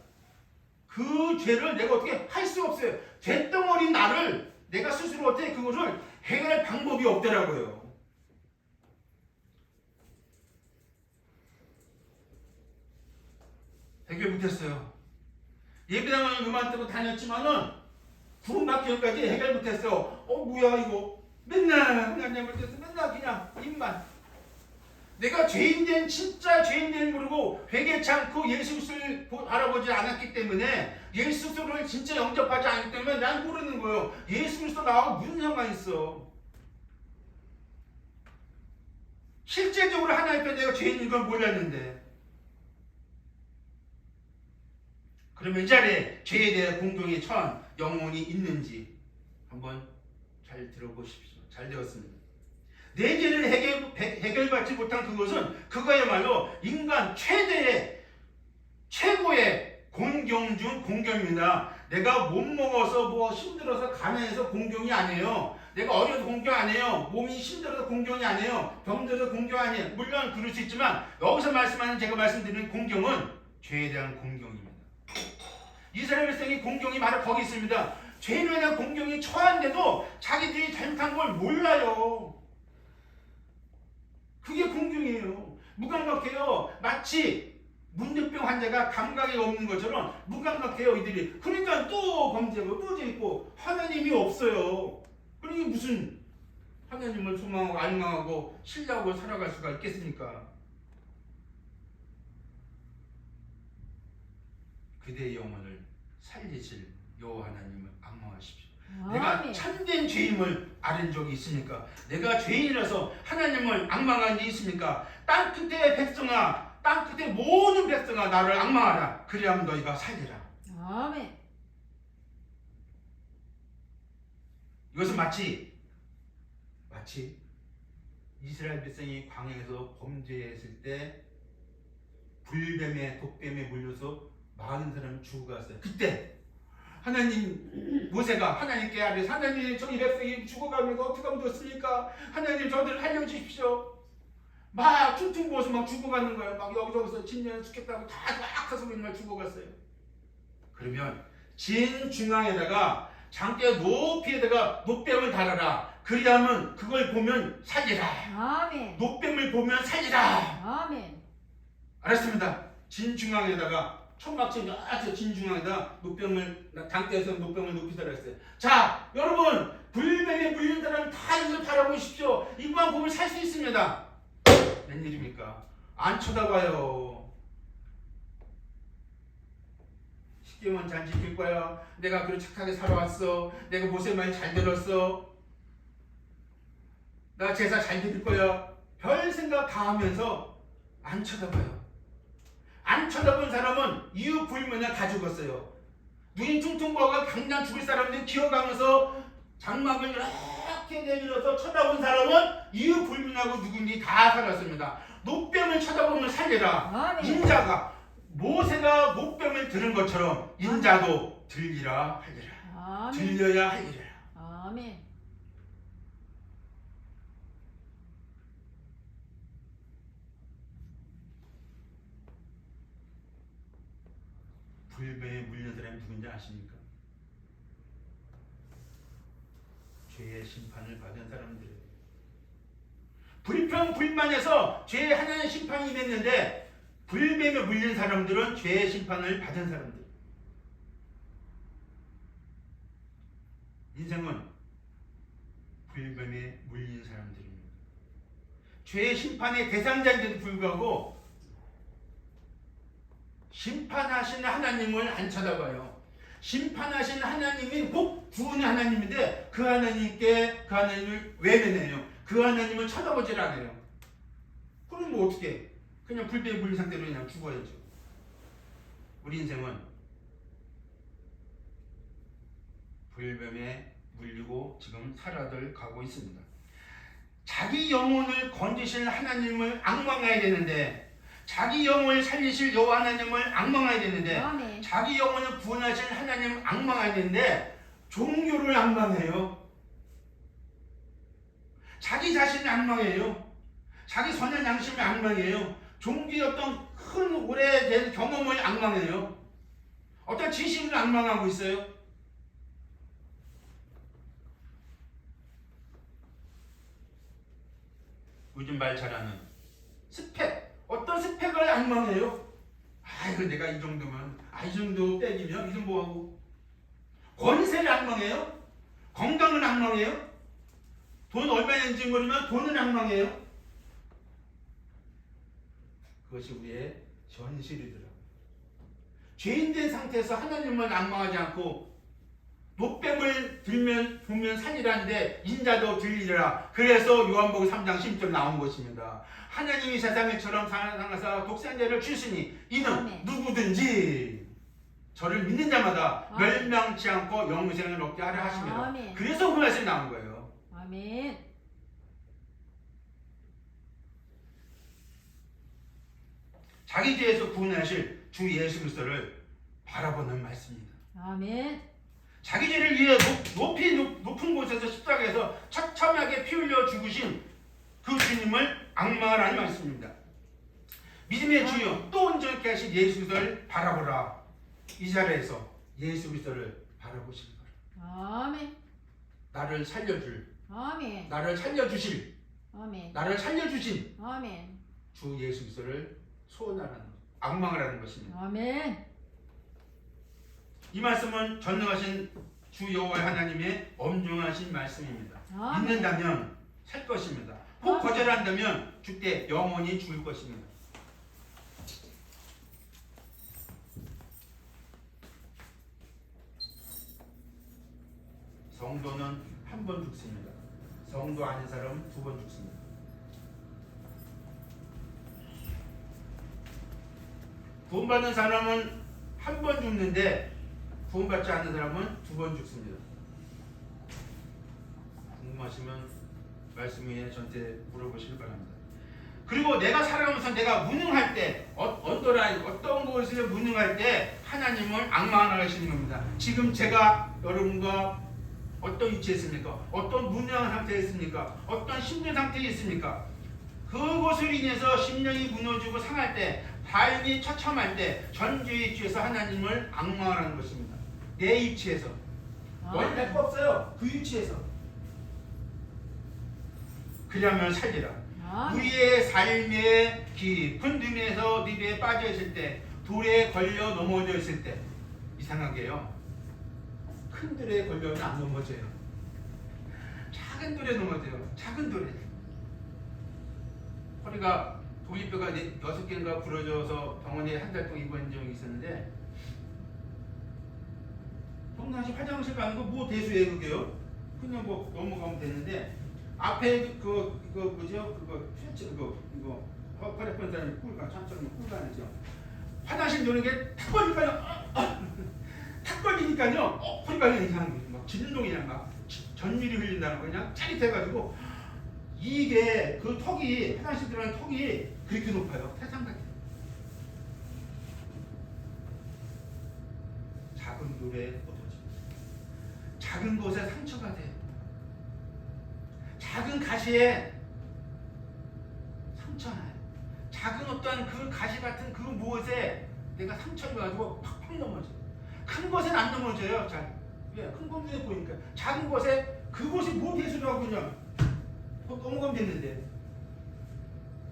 그 죄를 내가 어떻게 할 수 없어요. 죄덩어리 나를 내가 스스로 어떻게 그것을 해결할 방법이 없더라고요. 해결 못했어요. 예배당은 음악 듣고 다녔지만은 구원받기까지 해결 못했어요. 뭐야 이거 맨날 하나님 볼 때서 맨날 그냥 입만. 내가 죄인된, 진짜 죄인된 모르고 회개치 않고 예수 그리스도를 알아보지 않았기 때문에, 예수 그리스도를 진짜 영접하지 않기 때문에 난 모르는 거예요. 예수 그리스도 나하고 무슨 상관이 있어. 실제적으로 하나님 앞에 내가 죄인인 걸 몰랐는데. 그러면 이 자리에 죄에 대한 공경에 처한 영혼이 있는지 한번 잘 들어보십시오. 잘 되었습니다. 내 죄를 해결받지 못한 그것은 그거야말로 인간 최고의 공경 중 공경입니다. 내가 못 먹어서 힘들어서 가난해서 공경이 아니에요. 내가 어려서 공경 아니에요. 몸이 힘들어서 공경이 아니에요. 병들어서 공경 아니에요. 물론 그럴 수 있지만 여기서 말씀하는, 제가 말씀드리는 공경은 죄에 대한 공경입니다. 이스라엘 백성의 공경이 바로 거기 있습니다. 죄에 대한 공경이 처한데도 자기들이 잘못한 걸 몰라요. 그게 공경이에요. 무감각해요. 마치 문득병 환자가 감각이 없는 것처럼 무감각해요 이들이. 그러니까 또 범죄하고 또 죄있고 하나님이 없어요. 그러니 무슨 하나님을 소망하고 알망하고 신뢰하고 살아갈 수가 있겠습니까? 그대의 영혼을 살리실 여호와 하나님을 앙망하십시오. 내가 참된 죄임을 아는 적이 있습니까? 내가 죄인이라서 하나님을 앙망한 게 있습니까? 땅끝의 백성아, 땅끝의 모든 백성아, 나를 앙망하라. 그리하면 너희가 살리라. 아멘. 이것은 마치 이스라엘 백성이 광야에서 범죄했을 때 불뱀에 독뱀에 물려서 많은 사람이 죽어갔어요. 그때 하나님, 모세가 하나님께 아뢰서, 하나님 저희 백성이 죽어가면서 어떻게 하면 좋습니까? 하나님 저들을 살려주십시오. 막 퉁퉁 부어서 막 죽어가는 거예요. 막 여기저기서 진년 죽겠다고 다 가서 맨날 죽어갔어요. 그러면 진 중앙에다가 장대 높이에다가 노뱀을 달아라. 그리하면 그걸 보면 살리라. 아멘. 노뱀을 보면 살리라. 아멘. 알았습니다. 진 중앙에다가 천막진 진 중앙에다 노병을, 당대에서 노병을 높이 달았어요. 자, 여러분, 불뱀에 물린 사람 다 이걸 바라보십시오. 이것만 보면 살 수 있습니다. 웬일입니까? 안 쳐다봐요. 십계명 잘 지킬 거야. 내가 그렇게 착하게 살아왔어. 내가 모세 말 잘 들었어. 나 제사 잘 드릴 거야. 별 생각 다 하면서 안 쳐다봐요. 안 쳐다본 사람은 이유 불문에 다 죽었어요. 눈이 퉁퉁 부어가 당장 죽을 사람들 기어가면서 장막을 이렇게 하얗게 내밀어서 쳐다본 사람은 이유 불문하고 누군지 다 살았습니다. 노뱀을 쳐다보면 살리라. 아멘. 인자가 모세가 노뱀을 들은 것처럼 인자도 들리라 하리라. 아멘. 들려야 하리라. 아멘. 불뱀에 물린 사람이 누군지 아십니까? 죄의 심판을 받은 사람들이에요. 불평불만해서 죄의 하나의 심판이 됐는데 불뱀에 물린 사람들은 죄의 심판을 받은 사람들. 인생은 불뱀에 물린 사람들입니다. 죄의 심판의 대상자인데도 불구하고 심판하시는 하나님을 안 쳐다봐요. 심판하시는 하나님이 꼭 구원의 하나님인데 그 하나님을 외면해요. 그 하나님을 쳐다보질 않아요. 그럼 뭐 어떻게 해? 그냥 불뱀에 물린 상태로 그냥 죽어야죠. 우리 인생은 불뱀에 물리고 지금 살아들 가고 있습니다. 자기 영혼을 건지실 하나님을 앙망해야 되는데 자기 영혼을 살리실 여호와 하나님을 앙망해야 되는데 아멘. 자기 영혼을 구원하실 하나님을 앙망해야 되는데 종교를 앙망해요. 자기 자신을 앙망해요. 자기 선한 양심을 앙망해요. 종교의 어떤 큰 오래된 경험을 앙망해요. 어떤 지식을 앙망하고 있어요. 요즘 말 잘하는 스펙, 어떤 스펙을 앙망해요? 이거 내가 이 정도면, 이 정도 빼기면 이건 뭐하고? 권세를 앙망해요? 건강을 앙망해요? 돈 얼마인지 모르면 돈을 앙망해요? 그것이 우리의 현실이더라고요. 죄인된 상태에서 하나님을 앙망하지 않고 노뱀을 보면 살리라는데 인자도 들리리라. 그래서 요한복음 3장 10절 나온 것입니다. 하나님이 세상에처럼 사랑하사 독생자를 주시니 이는 아멘. 누구든지 저를 믿는 자마다 아멘. 멸망치 않고 영생을 얻게 하려 하심이라. 아멘. 그래서 그 말씀이 나온 거예요. 아멘. 자기 죄에서 구원하실 주 예수 그리스도를 바라보는 말씀입니다. 아멘. 자기 죄를 위해 높은 곳에서 십자가에서 처참하게 피 흘려 죽으신 그 주님을 앙망하라는 말씀입니다. 믿음의 주여 또 온전케 하신 예수 그리스도를 바라보라. 이 자리에서 예수 그리스도를 바라보시기 바랍니다. 아멘. 나를 살려줄, 아멘. 나를 살려주실, 아멘. 나를 살려주신 아멘. 주 예수 그리스도를 소원하라는 것, 앙망하라는 것입니다. 아멘. 이 말씀은 전능하신 주 여호와 하나님의 엄중하신 말씀입니다. 아멘. 믿는다면 살 것입니다. 혹 아멘. 거절한다면 죽되 영원히 죽을 것입니다. 성도는 한 번 죽습니다. 성도 아닌 사람은 두 번 죽습니다. 구원받는 사람은 한 번 죽는데 구원받지 않는 사람은 두 번 죽습니다. 궁금하시면 말씀 위에 저한테 물어보시길 바랍니다. 그리고 내가 살아가면서 내가 무능할 때 어떤 것을 무능할 때 하나님을 앙망하시는 겁니다. 지금 제가 여러분과 어떤 위치에 있습니까? 어떤 무능한 상태에 있습니까? 어떤 심리 상태에 있습니까? 그것을 인해서 심령이 무너지고 상할 때, 삶이 처참할 때 전주의 위치에서 하나님을 앙망하라는 것입니다. 내 위치에서. 원래 거 없어요. 그 위치에서. 그러면 살리라. 아멘. 우리의 삶의 깊은 늪에서 늪에 빠져 있을 때, 돌에 걸려 넘어져 있을 때, 이상하게요. 큰 돌에 걸려면 안 넘어져요. 작은 돌에 넘어져요. 작은 돌에. 허리가 돌리뼈가 6개인가 부러져서 병원에 한 달 동안 입원 적이 있었는데, 평상시 화장실 가는 거 뭐 대수해 그게요? 그냥 뭐 넘어가면 되는데 앞에 그거 뭐죠? 이거 허리아픈 사람이 꿀가 천천히 꿀가는죠. 화장실 노는 게 탁 걸리니까요. 탁 걸리니까요. 허리가 그냥 이상한 막 진동이 그냥 막 전율이 흘린다는 거 그냥 짜릿해가지고 이게 그 턱이 화장실 들어가는 턱이 그렇게 높아요. 태산 같아요. 작은 돌에 얻어집니다. 작은 곳에 상처가 돼요. 작은 가시에 상처나요. 작은 어떤 그 가시 같은 그 무엇에 내가 상처를 가지고 팍팍 넘어져요. 큰 곳엔 안 넘어져요. 잘. 왜? 큰 건 눈에 보이니까. 작은 곳에 그곳이 뭐 대수라고 그냥 넘어가면 됐는데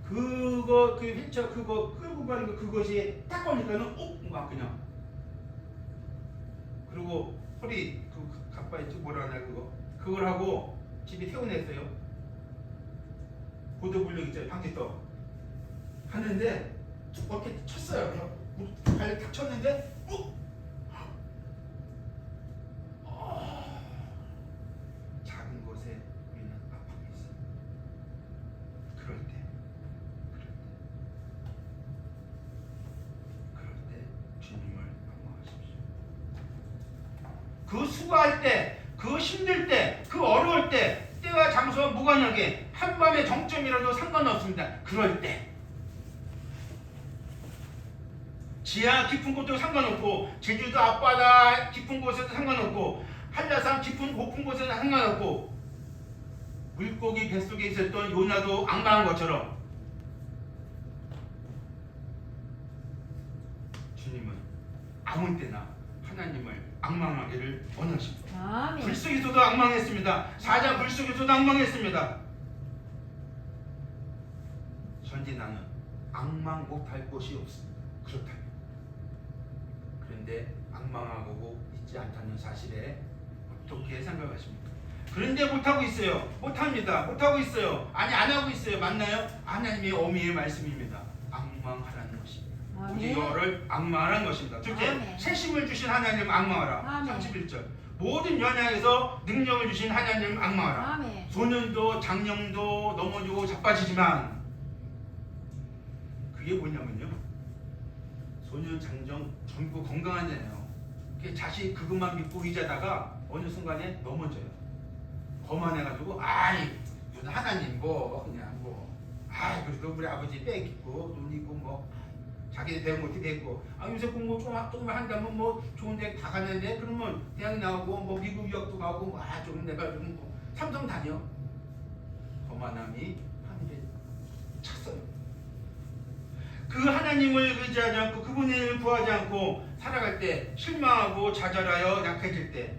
그거 그 휠체어 그거 끌고 가는 거 그것이 딱 걸리니까는 막 그냥 그리고 허리 그 가빠있지 뭐라 하나 그걸 하고 집에 태워냈어요. 보도블록 있잖아요. 방지턱 하는데 이렇게 쳤어요. 발을 탁 쳤는데 작은 곳에 우리는 압박이 있어요. 그럴 때 주님을 악망하십시오. 그 수고할 때, 그 힘들 때, 그 어려울 때 때와 장소와 무관하게 한밤의 정점이라도 상관없습니다. 그럴 때 지하 깊은 곳도 상관없고 제주도 앞바다 깊은 곳에도 상관없고 한라산 깊은 높은 곳에도 상관없고 물고기 뱃속에 있었던 요나도 악망한 것처럼 주님은 아무 때나 하나님을 악망하기를 원하십니다. 아멘. 불 속에서도 악망했습니다. 사자 불 속에서도 악망했습니다. 현재 나는 악망 못할 곳이 없습니다. 그렇다면 그런데 악망하고 있지 않다는 사실에 어떻게 생각하십니까? 그런데 못하고 있어요. 못합니다. 못하고 있어요. 아니 안 하고 있어요. 맞나요? 하나님의 어미의 말씀입니다. 악망하라는 것입니다. 우리 너를 악망하라는 것입니다. 둘째, 아멘. 새심을 주신 하나님 악망하라. 아멘. 31절 모든 연약에서 능력을 주신 하나님 악망하라. 아멘. 소년도 장년도 넘어지고 자빠지지만 그게 뭐냐면요, 소년 장정 전부 건강하잖아요. 자식 그것만 믿고 의자다가 어느 순간에 넘어져요. 거만해가지고 아이 하나님 뭐 그냥 뭐 아이 그래도 우리 아버지 빽 있고 눈 있고 뭐 자기들 배운 것도 됐고 요새 공부 조금만 한다면 뭐 좋은 데 다 가는데 그러면 대학 나오고 뭐 미국 유학도 가고 뭐 좀 내가 좀 뭐 삼성 다녀. 거만함이 하늘에 찼어요. 그 하나님을 의지하지 않고 그분의 이름을 구하지 않고 살아갈 때 실망하고 좌절하여 약해질 때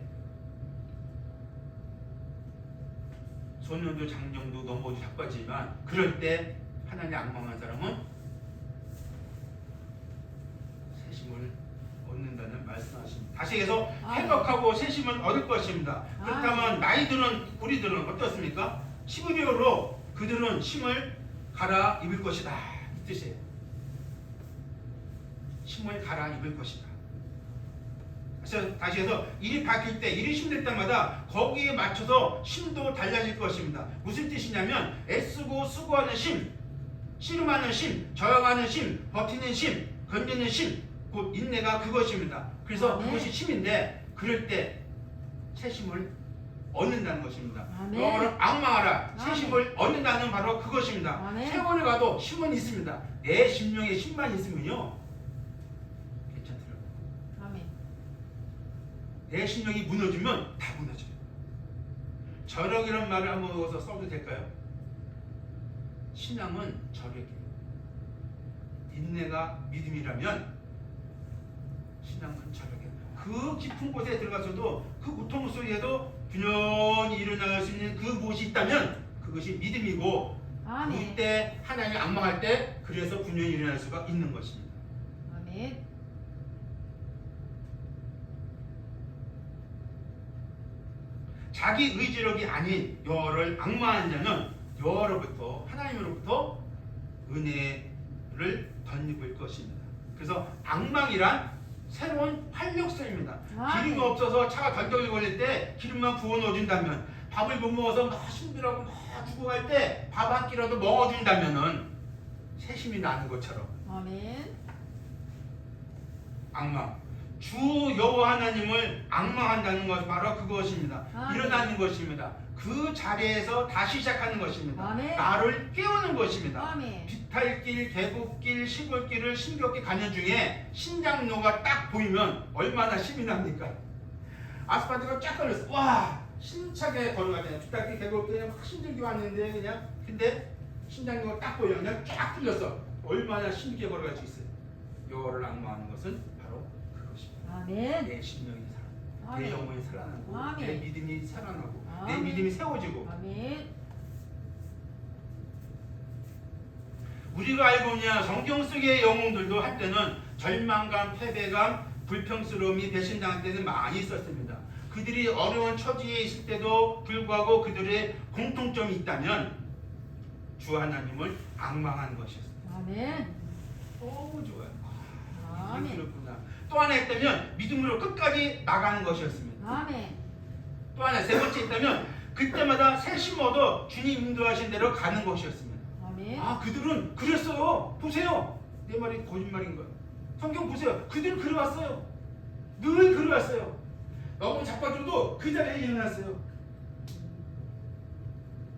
소년도 장정도 넘어져 자빠지지만 그럴 때 하나님 악망한 사람은 새심을 얻는다는 말씀하십니다. 다시 해서 회복하고 새심을 얻을 것입니다. 그렇다면 나이들은 우리들은 어떻습니까? 12개월로 그들은 심을 갈아 입을 것이다 이 뜻이에요. 심을 갈아 입을 것이다. 그래서 다시 해서 일이 바뀔 때, 일이 힘들 때마다 거기에 맞춰서 심도 달라질 것입니다. 무슨 뜻이냐면 애쓰고 수고하는 심, 씨름하는 심, 저항하는 심, 버티는 심, 견디는 심, 곧 인내가 그것입니다. 그래서 그것이 심인데 그럴 때 새심을 얻는다는 것입니다. 너를 악망하라. 새심을 얻는다는 바로 그것입니다. 세월을 가도 심은 있습니다. 내 심령에 심만 있으면요 내 심령이 무너지면 다 무너져요. 절약이라는 말을 한번 넣어서 써도 될까요? 신앙은 절약이에요. 인내가 믿음이라면 신앙은 절약이에요. 그 깊은 곳에 들어가서도 그 고통 속에도 균연히 일어나갈 수 있는 그 무엇이 있다면 그것이 믿음이고 그때 하나님을 악망할 때 그래서 균연히 일어날 수가 있는 것입니다. 아멘. 자기 의지력이 아닌 여호와를 악망하는 자는 여호와로부터 하나님으로부터 은혜를 덧입을 것입니다. 그래서 악망이란 새로운 활력소입니다. 기름이 없어서 차가 덜덜 걸릴 때 기름만 부어 넣어준다면, 밥을 못 먹어서 막 힘들어하고 막 죽어갈 때 밥 한 끼라도 먹어준다면은 새심이 나는 것처럼 아멘. 악망, 주 여호와 하나님을 앙망한다는 것 바로 그것입니다. 아멘. 일어나는 것입니다. 그 자리에서 다시 시작하는 것입니다. 아멘. 나를 깨우는 것입니다. 아멘. 비탈길, 계곡길, 시골길을 힘겹게 가는 중에 신장로가 딱 보이면 얼마나 힘이 납니까? 아스팔트가 쫙 걸렸어. 와, 힘차게 걸어가잖아요. 비탈길, 계곡길 그냥 확 힘들게 왔는데 그냥 근데 신장로가 딱 보여 그냥 쫙 풀렸어. 얼마나 힘있게 걸어갈 수 있어요. 여호와를 앙망하는 것은 바로 그것입니다. 아멘. 내 심령이 살아, 내 아멘. 영혼이 살아나고, 아멘. 내 믿음이 살아나고, 내 아멘. 믿음이 세워지고. 아멘. 우리가 알고 있냐 성경 속의 영웅들도 한때는 절망감, 패배감, 불평스러움이 배신당할 때는 많이 있었습니다. 그들이 어려운 처지에 있을 때도 불구하고 그들의 공통점이 있다면 주 하나님을 앙망하는 것이었습니다. 아멘. 너무 좋아요. 아멘. 그렇구나. 또 하나 있다면 믿음으로 끝까지 나가는 것이었습니다. 아멘. 또 하나 세 번째 있다면 그때마다 새심 얻어 주님 인도하신 대로 가는 것이었습니다. 아멘. 아, 그들은 그랬어요. 보세요. 내 말이 거짓말인 거야. 성경 보세요. 그들은 그래왔어요. 늘 그래왔어요. 너무 자빠져도 그 자리에 일어났어요.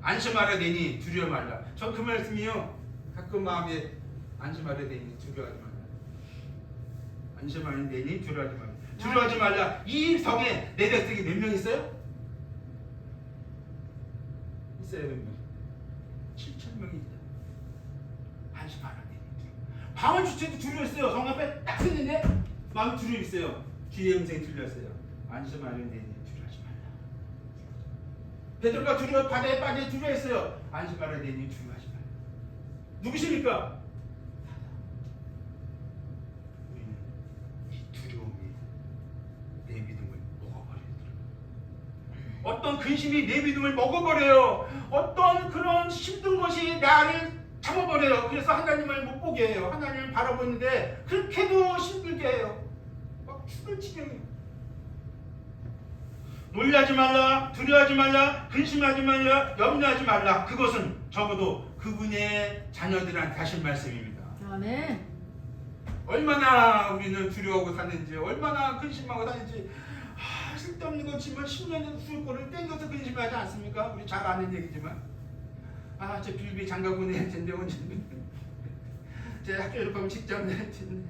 안심하라 되니 두려워 말라. 전 그 말씀이요. 가끔 마음에 안심하라 되니 두려워하지 말라. 안심하라 되니 두려워하지 말라. 두려워하지 말라. 이 성에 내 백성이 몇 명 있어요? 있어요, 몇 명? 7,000명이 있다. 안심하라 되니 두려워. 방언 주체도 두려웠어요. 성 앞에 딱 섰는데 마음이 두려워 있어요. 주의 음성이 들렸어요. 안심하라 되니 두려워하지 말라. 베드로가 두려워 바다에 빠져 두려워했어요. 안심하라 되니 두려워하지 말라. 누구십니까? 우리는 이 두려움이 내 믿음을 먹어버리더라고요. 어떤 근심이 내 믿음을 먹어버려요. 어떤 그런 힘든 것이 나를 잡아버려요. 그래서 하나님을 못 보게 해요. 하나님을 바라보는데 그렇게도 힘들게 해요. 막 죽을 지경이에요. 놀라지 말라, 두려워하지 말라, 근심하지 말라, 염려하지 말라. 그것은 적어도 그분의 자녀들한테 하신 말씀입니다. 아멘. 얼마나 우리는 두려워하고 사는지, 얼마나 근심하고 사는지. 쓸데없는 거지만 10년 후의 거를 땡겨서 근심하지 않습니까? 우리 잘 아는 얘기지만. 저 빌비 장가보내 할 텐데 언제 제 학교 졸업하면 직장 낼 텐데.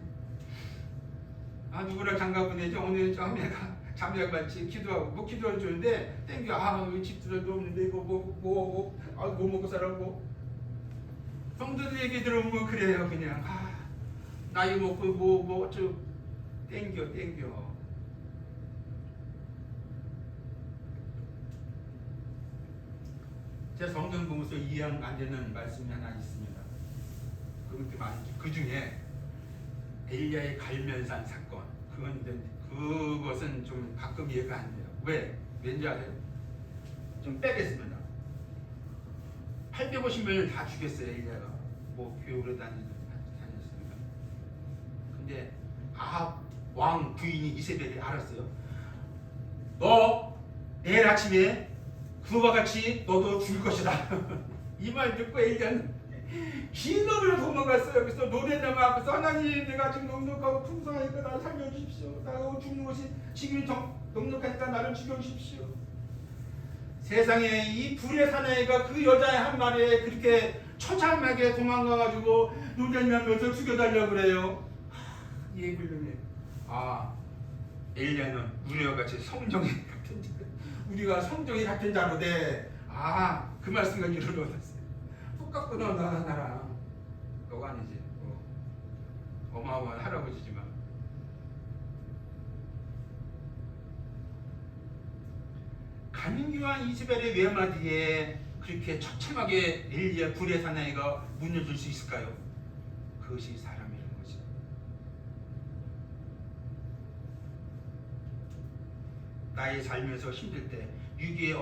누구랑 장가보내죠? 오늘 자매가 같이 기도하고 뭐 기도를 주는데 땡겨. 집들도 없는데 이거 뭐 먹고 살라고. 성도들 얘기 들으면 그래요. 그냥 나이 먹고 뭐 땡겨. 제 성경 보면서 이해가 안 되는 말씀이 하나 있습니다. 그렇게 많죠. 그 중에 엘리야의 갈면산 사건. 그것은 좀 가끔 이해가 안 돼요. 왠지 아세요? 좀 빼겠습니다. 850명을 다 죽였어요. 엘리야가 뭐 교회를 다녔습니다. 근데 아합 왕 부인이 이세벨이 알았어요. 너 내일 아침에 그와 같이 너도 죽을 것이다. 이 말 듣고 엘리야는 긴 노래로 도망갔어요. 그래서 노래나무 앞에서 하나님, 내가 지금 넉넉하고 풍성하니까 나를 살려주십시오. 나가 죽는 것이 지금이 넉넉하니까 나를 죽여주십시오. 세상에 이 불의 사나이가 그 여자의 한 말에 그렇게 처참하게 도망가가지고 노래나무에서 죽여달라고 그래요. 이 얘기를 듣네. 엘리야는 우리와 같이 성정이 같은 자, 우리가 성정이 같은 자로 돼. 그 말씀과 이를 얻었어요. 똑같구나 나랑. 너가 아니지. 어마어마한 할아버지지만. 간교한 이스벨의 외마디에 그렇게 처참하게 엘리야 불의 사나이가 무너질 수 있을까요? 그것이 사람이라는 거지. 나의 삶에서 힘들 때, 위기에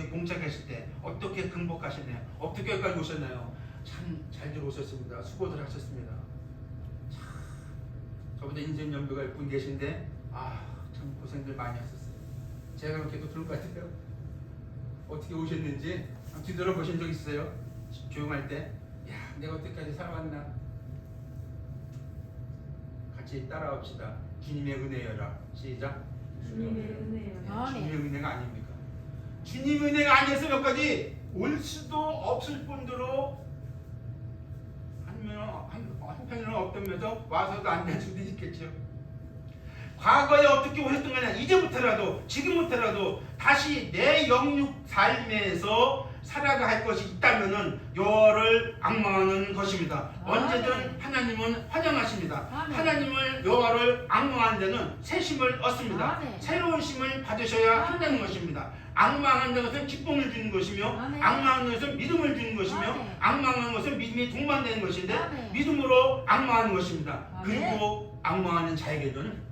봉착했을 때 어떻게 극복하셨나요? 어떻게 여기까지 오셨나요? 참 잘들 오셨습니다. 수고들 하셨습니다. 참 저보다 인생 연배가 몇 분 계신데 참 고생들 많이 하셨어요. 제가 그렇게 또 들은 것 같아요. 어떻게 오셨는지 뒤돌아보신 적 있어요? 조용할 때 내가 어떻게까지 살아왔나? 같이 따라합시다. 주님의 은혜여라. 시작. 주님의 은혜여. 아멘. 주님의 은혜가 아닙니까? 주님 은혜가 아니어서 여기까지 올 수도 없을 뿐더러 한편으로는 어떤 면에서 와서도 안 될 수도 있겠죠. 과거에 어떻게 오셨던 거냐, 이제부터라도 지금부터라도 다시 내 영육 삶에서 살아가 할 것이 있다면은 여호와를 앙망하는 것입니다. 언제든 하나님은 환영하십니다. 아멘. 하나님을 여호와를 앙망하는 데는 새 힘을 얻습니다. 아멘. 새로운 힘을 받으셔야 한다는 것입니다. 앙망하는 것은 기쁨을 주는 것이며 아멘. 앙망하는 것은 믿음을 주는 것이며 아멘. 앙망하는 것은 믿음이 동반되는 것인데 아멘. 믿음으로 앙망하는 것입니다. 아멘. 그리고 앙망하는 자에게는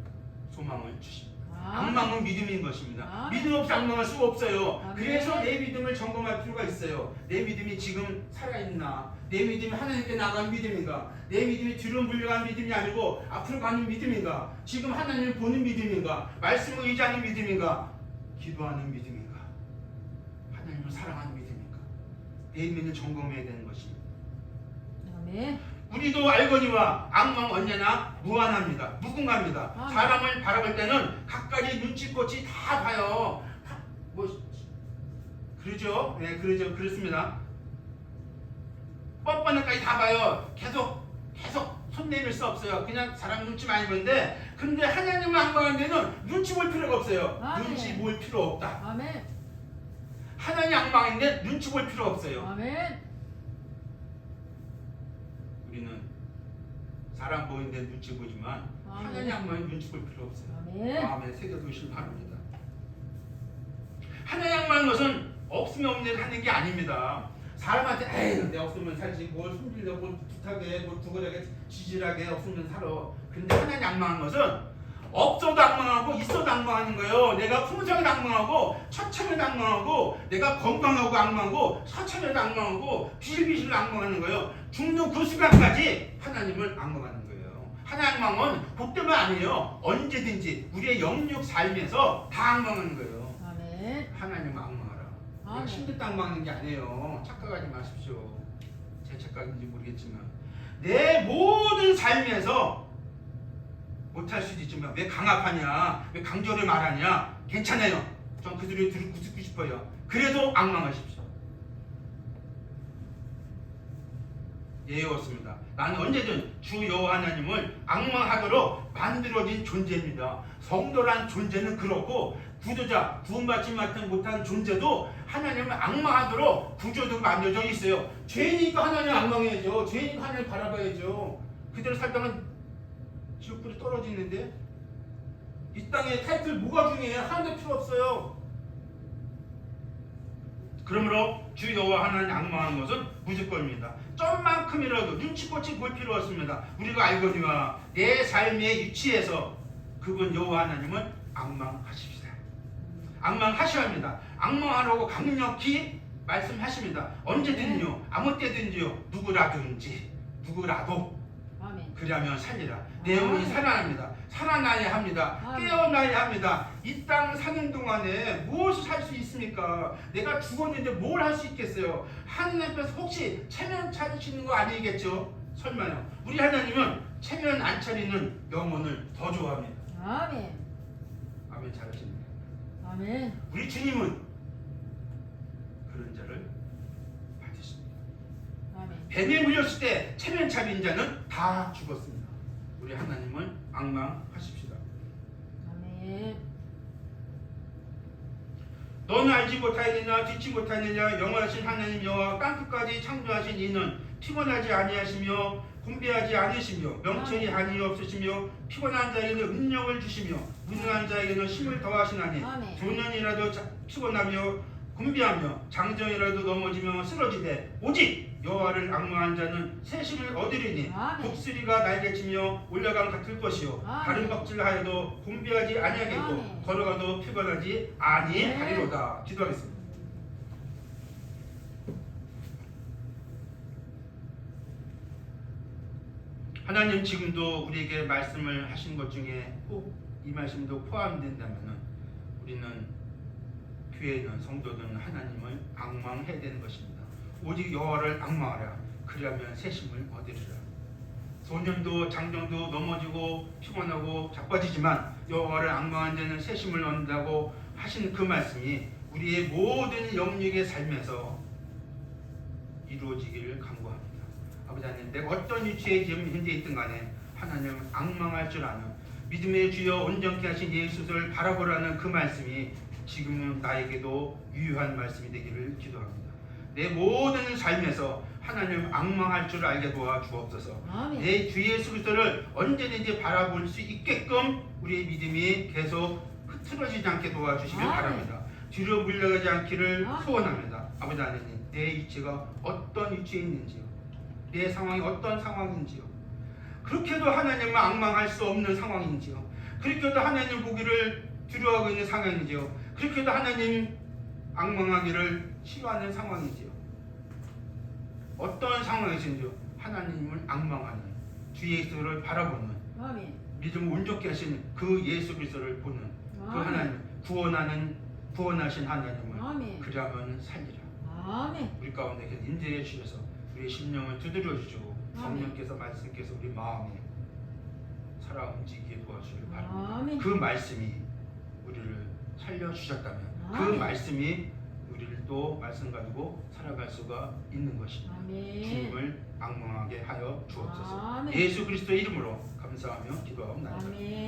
소망을 주십니다. 앙망은 믿음인 것입니다. 아멘. 믿음 없이 앙망할 수가 없어요. 아멘. 그래서 내 믿음을 점검할 필요가 있어요. 내 믿음이 지금 살아있나? 내 믿음이 하나님께 나간 믿음인가? 내 믿음이 뒤로 물려간 믿음이 아니고 앞으로 가는 믿음인가? 지금 하나님을 보는 믿음인가? 말씀을 의지하는 믿음인가? 기도하는 믿음인가? 하나님을 사랑하는 믿음인가? 내 믿음을 점검해야 되는 것입니다. 아멘. 우리도 알거니와 앙망 언제나 무한합니다. 무궁합니다. 아멘. 사람을 바라볼 때는 각가지 눈치꽃이 다 봐요. 뭐 그러죠? 네, 그러죠. 그렇습니다. 뻔뻔하까지 다 봐요. 계속 손 내밀 수 없어요. 그냥 사람 눈치 많이 보는데, 근데 하나님을 앙망하는 데는 눈치 볼 필요가 없어요. 아멘. 눈치 볼 필요 없다. 아멘. 하나님 앙망인데 눈치 볼 필요 없어요. 아멘. 우리는 사람 보이는데 눈치 보지만 아멘. 하나님 앙망에 눈치 볼 필요 없어요. 아멘. 마음에 새겨두시기 바랍니다. 하나님 앙망하는 것은 없으면 없는 일 하는 게 아닙니다. 사람한테 에이 내 없으면 살지, 뭘 숨기려고 뭘 부탁해, 뭘 두고려게 지질하게 없으면 살아. 근데 하나님 앙망하는 것은 없어도 앙망하고 있어도 앙망하는 거예요. 내가 풍성을 앙망하고 처참을 앙망하고 내가 건강하고 앙망하고 처참을 앙망하고 비실비실 앙망하는 거예요. 죽는 그 순간까지 하나님을 앙망하는 거예요. 하나님 앙망은 복되면 아니에요. 언제든지 우리의 영육 삶에서 다 앙망하는 거예요. 아멘. 하나님을 앙망하라. 아멘. 힘들 때 앙망하는 게 아니에요. 착각하지 마십시오. 제 착각인지 모르겠지만 내 모든 삶에서 못할 수도 있지만 왜 강압하냐, 왜 강조를 말하냐, 괜찮아요. 전 그 소리 듣고 싶어요. 그래도 앙망하십시오. 예였습니다. 나는 언제든 주 여호와 하나님을 앙망하도록 만들어진 존재입니다. 성도란 존재는 그렇고 구조자, 구원받지 못한 존재도 하나님을 앙망하도록 구조도 만들어져 있어요. 죄인이니까 하나님을 앙망해야죠. 죄인이니까 하나님을 바라봐야죠. 그대로 살다가 지옥불이 떨어지는데 이 땅에 타이틀 뭐가 중요해요? 하나도 필요 없어요. 그러므로 주 여호와 하나님 앙망하는 것은 무조건입니다. 좀만큼이라도 눈치꽃이 볼 필요 없습니다. 우리가 알거니와 내 삶의 위치에서 그분 여호와 하나님을 앙망하십시다. 앙망하셔야 합니다. 앙망하라고 강력히 말씀하십니다. 언제든요, 아무 때든지요, 누구라도 아멘. 그러면 살리라. 내 영혼이 살아납니다. 살아나야 합니다. 아멘. 깨어나야 합니다. 이 땅 사는 동안에 무엇을 할 수 있습니까? 내가 죽었는데 뭘 할 수 있겠어요? 하나님 앞에서 혹시 체면 차리시는 거 아니겠죠? 설마요. 우리 하나님은 체면 안 차리는 영혼을 더 좋아합니다. 아멘. 아멘. 잘하십니다. 아멘. 우리 주님은 그런 자를 받으십니다. 아멘. 뱀에 물렸을 때 체면 차린 자는 다 죽었습니다. 우리 하나님을 앙망하십시다. 아멘. 너는 알지 못하느냐 듣지 못하느냐 영원하신 하나님 여호와 땅끝까지 창조하신 이는 피곤하지 아니하시며 분배하지 않으시며 명철이 한이 없으시며 피곤한 자에게는 은력을 주시며 무능한 자에게는 힘을 더하시나니 아멘. 조년이라도 피곤하며 분배하며 장정이라도 넘어지며 쓰러지되 오직 여호와를 앙망한 자는 새 힘을 얻으리니 아멘. 독수리가 날개치며 올라감 같을 것이요 아멘. 다른 껍질하여도 분배하지 아니하겠고 아멘. 걸어가도 피곤하지 아니하리로다. 기도하겠습니다. 하나님, 지금도 우리에게 말씀을 하신 것 중에 꼭 이 말씀도 포함된다면 우리는 교회에 있는 성도들은 하나님을 앙망해야 되는 것입니다. 오직 여호와를 앙망하라. 그리하면 새 힘을 얻으리라. 소년도 장정도 넘어지고 피곤하고 자빠지지만 여호와를 앙망한 자는 새 힘을 얻는다고 하신 그 말씀이 우리의 모든 영육의 삶에서 이루어지기를 간구합니다. 아버지 하나님, 내가 어떤 위치에 지금 현재 있든 간에 하나님을 앙망할 줄 아는 믿음의 주여 온전케 하신 예수를 바라보라는 그 말씀이 지금은 나에게도 유효한 말씀이 되기를 기도합니다. 내 모든 삶에서 하나님을 앙망할 줄 알게 도와주옵소서. 아멘. 내 주 예수 그리스도를 언제든지 바라볼 수 있게끔 우리의 믿음이 계속 흐트러지지 않게 도와주시길 아멘. 바랍니다. 뒤로 물러가지 않기를 아멘. 소원합니다. 아버지 하나님, 내 위치가 어떤 위치에 있는지요, 내 상황이 어떤 상황인지요, 그렇게도 하나님을 앙망할 수 없는 상황인지요, 그렇게도 하나님 보기를 두려워하고 있는 상황인지요, 그렇게도 하나님 앙망하기를 싫어하는 상황인지요, 어떤 상황이신지요, 하나님을 앙망하는 주 예수를 바라보는 아멘. 믿음을 온전케 하신 그 예수 그리스도를 보는 그 아멘. 하나님, 구원하신 하나님을 아멘. 그리하면 살리라. 아멘. 우리 가운데 인재해 주셔서 우리의 심령을 두드려 주시고 아멘. 성령께서 말씀께서 우리 마음에 살아 움직이게 도와주시길 바랍니다. 아멘. 그 말씀이 우리를 살려주셨다면 그 아멘. 말씀이 우리를 또 말씀 가지고 살아갈 수가 있는 것입니다. 아멘. 주님을 앙망하게 하여 주옵소서. 아멘. 예수 그리스도의 이름으로 감사하며 기도하옵나이다. 아멘.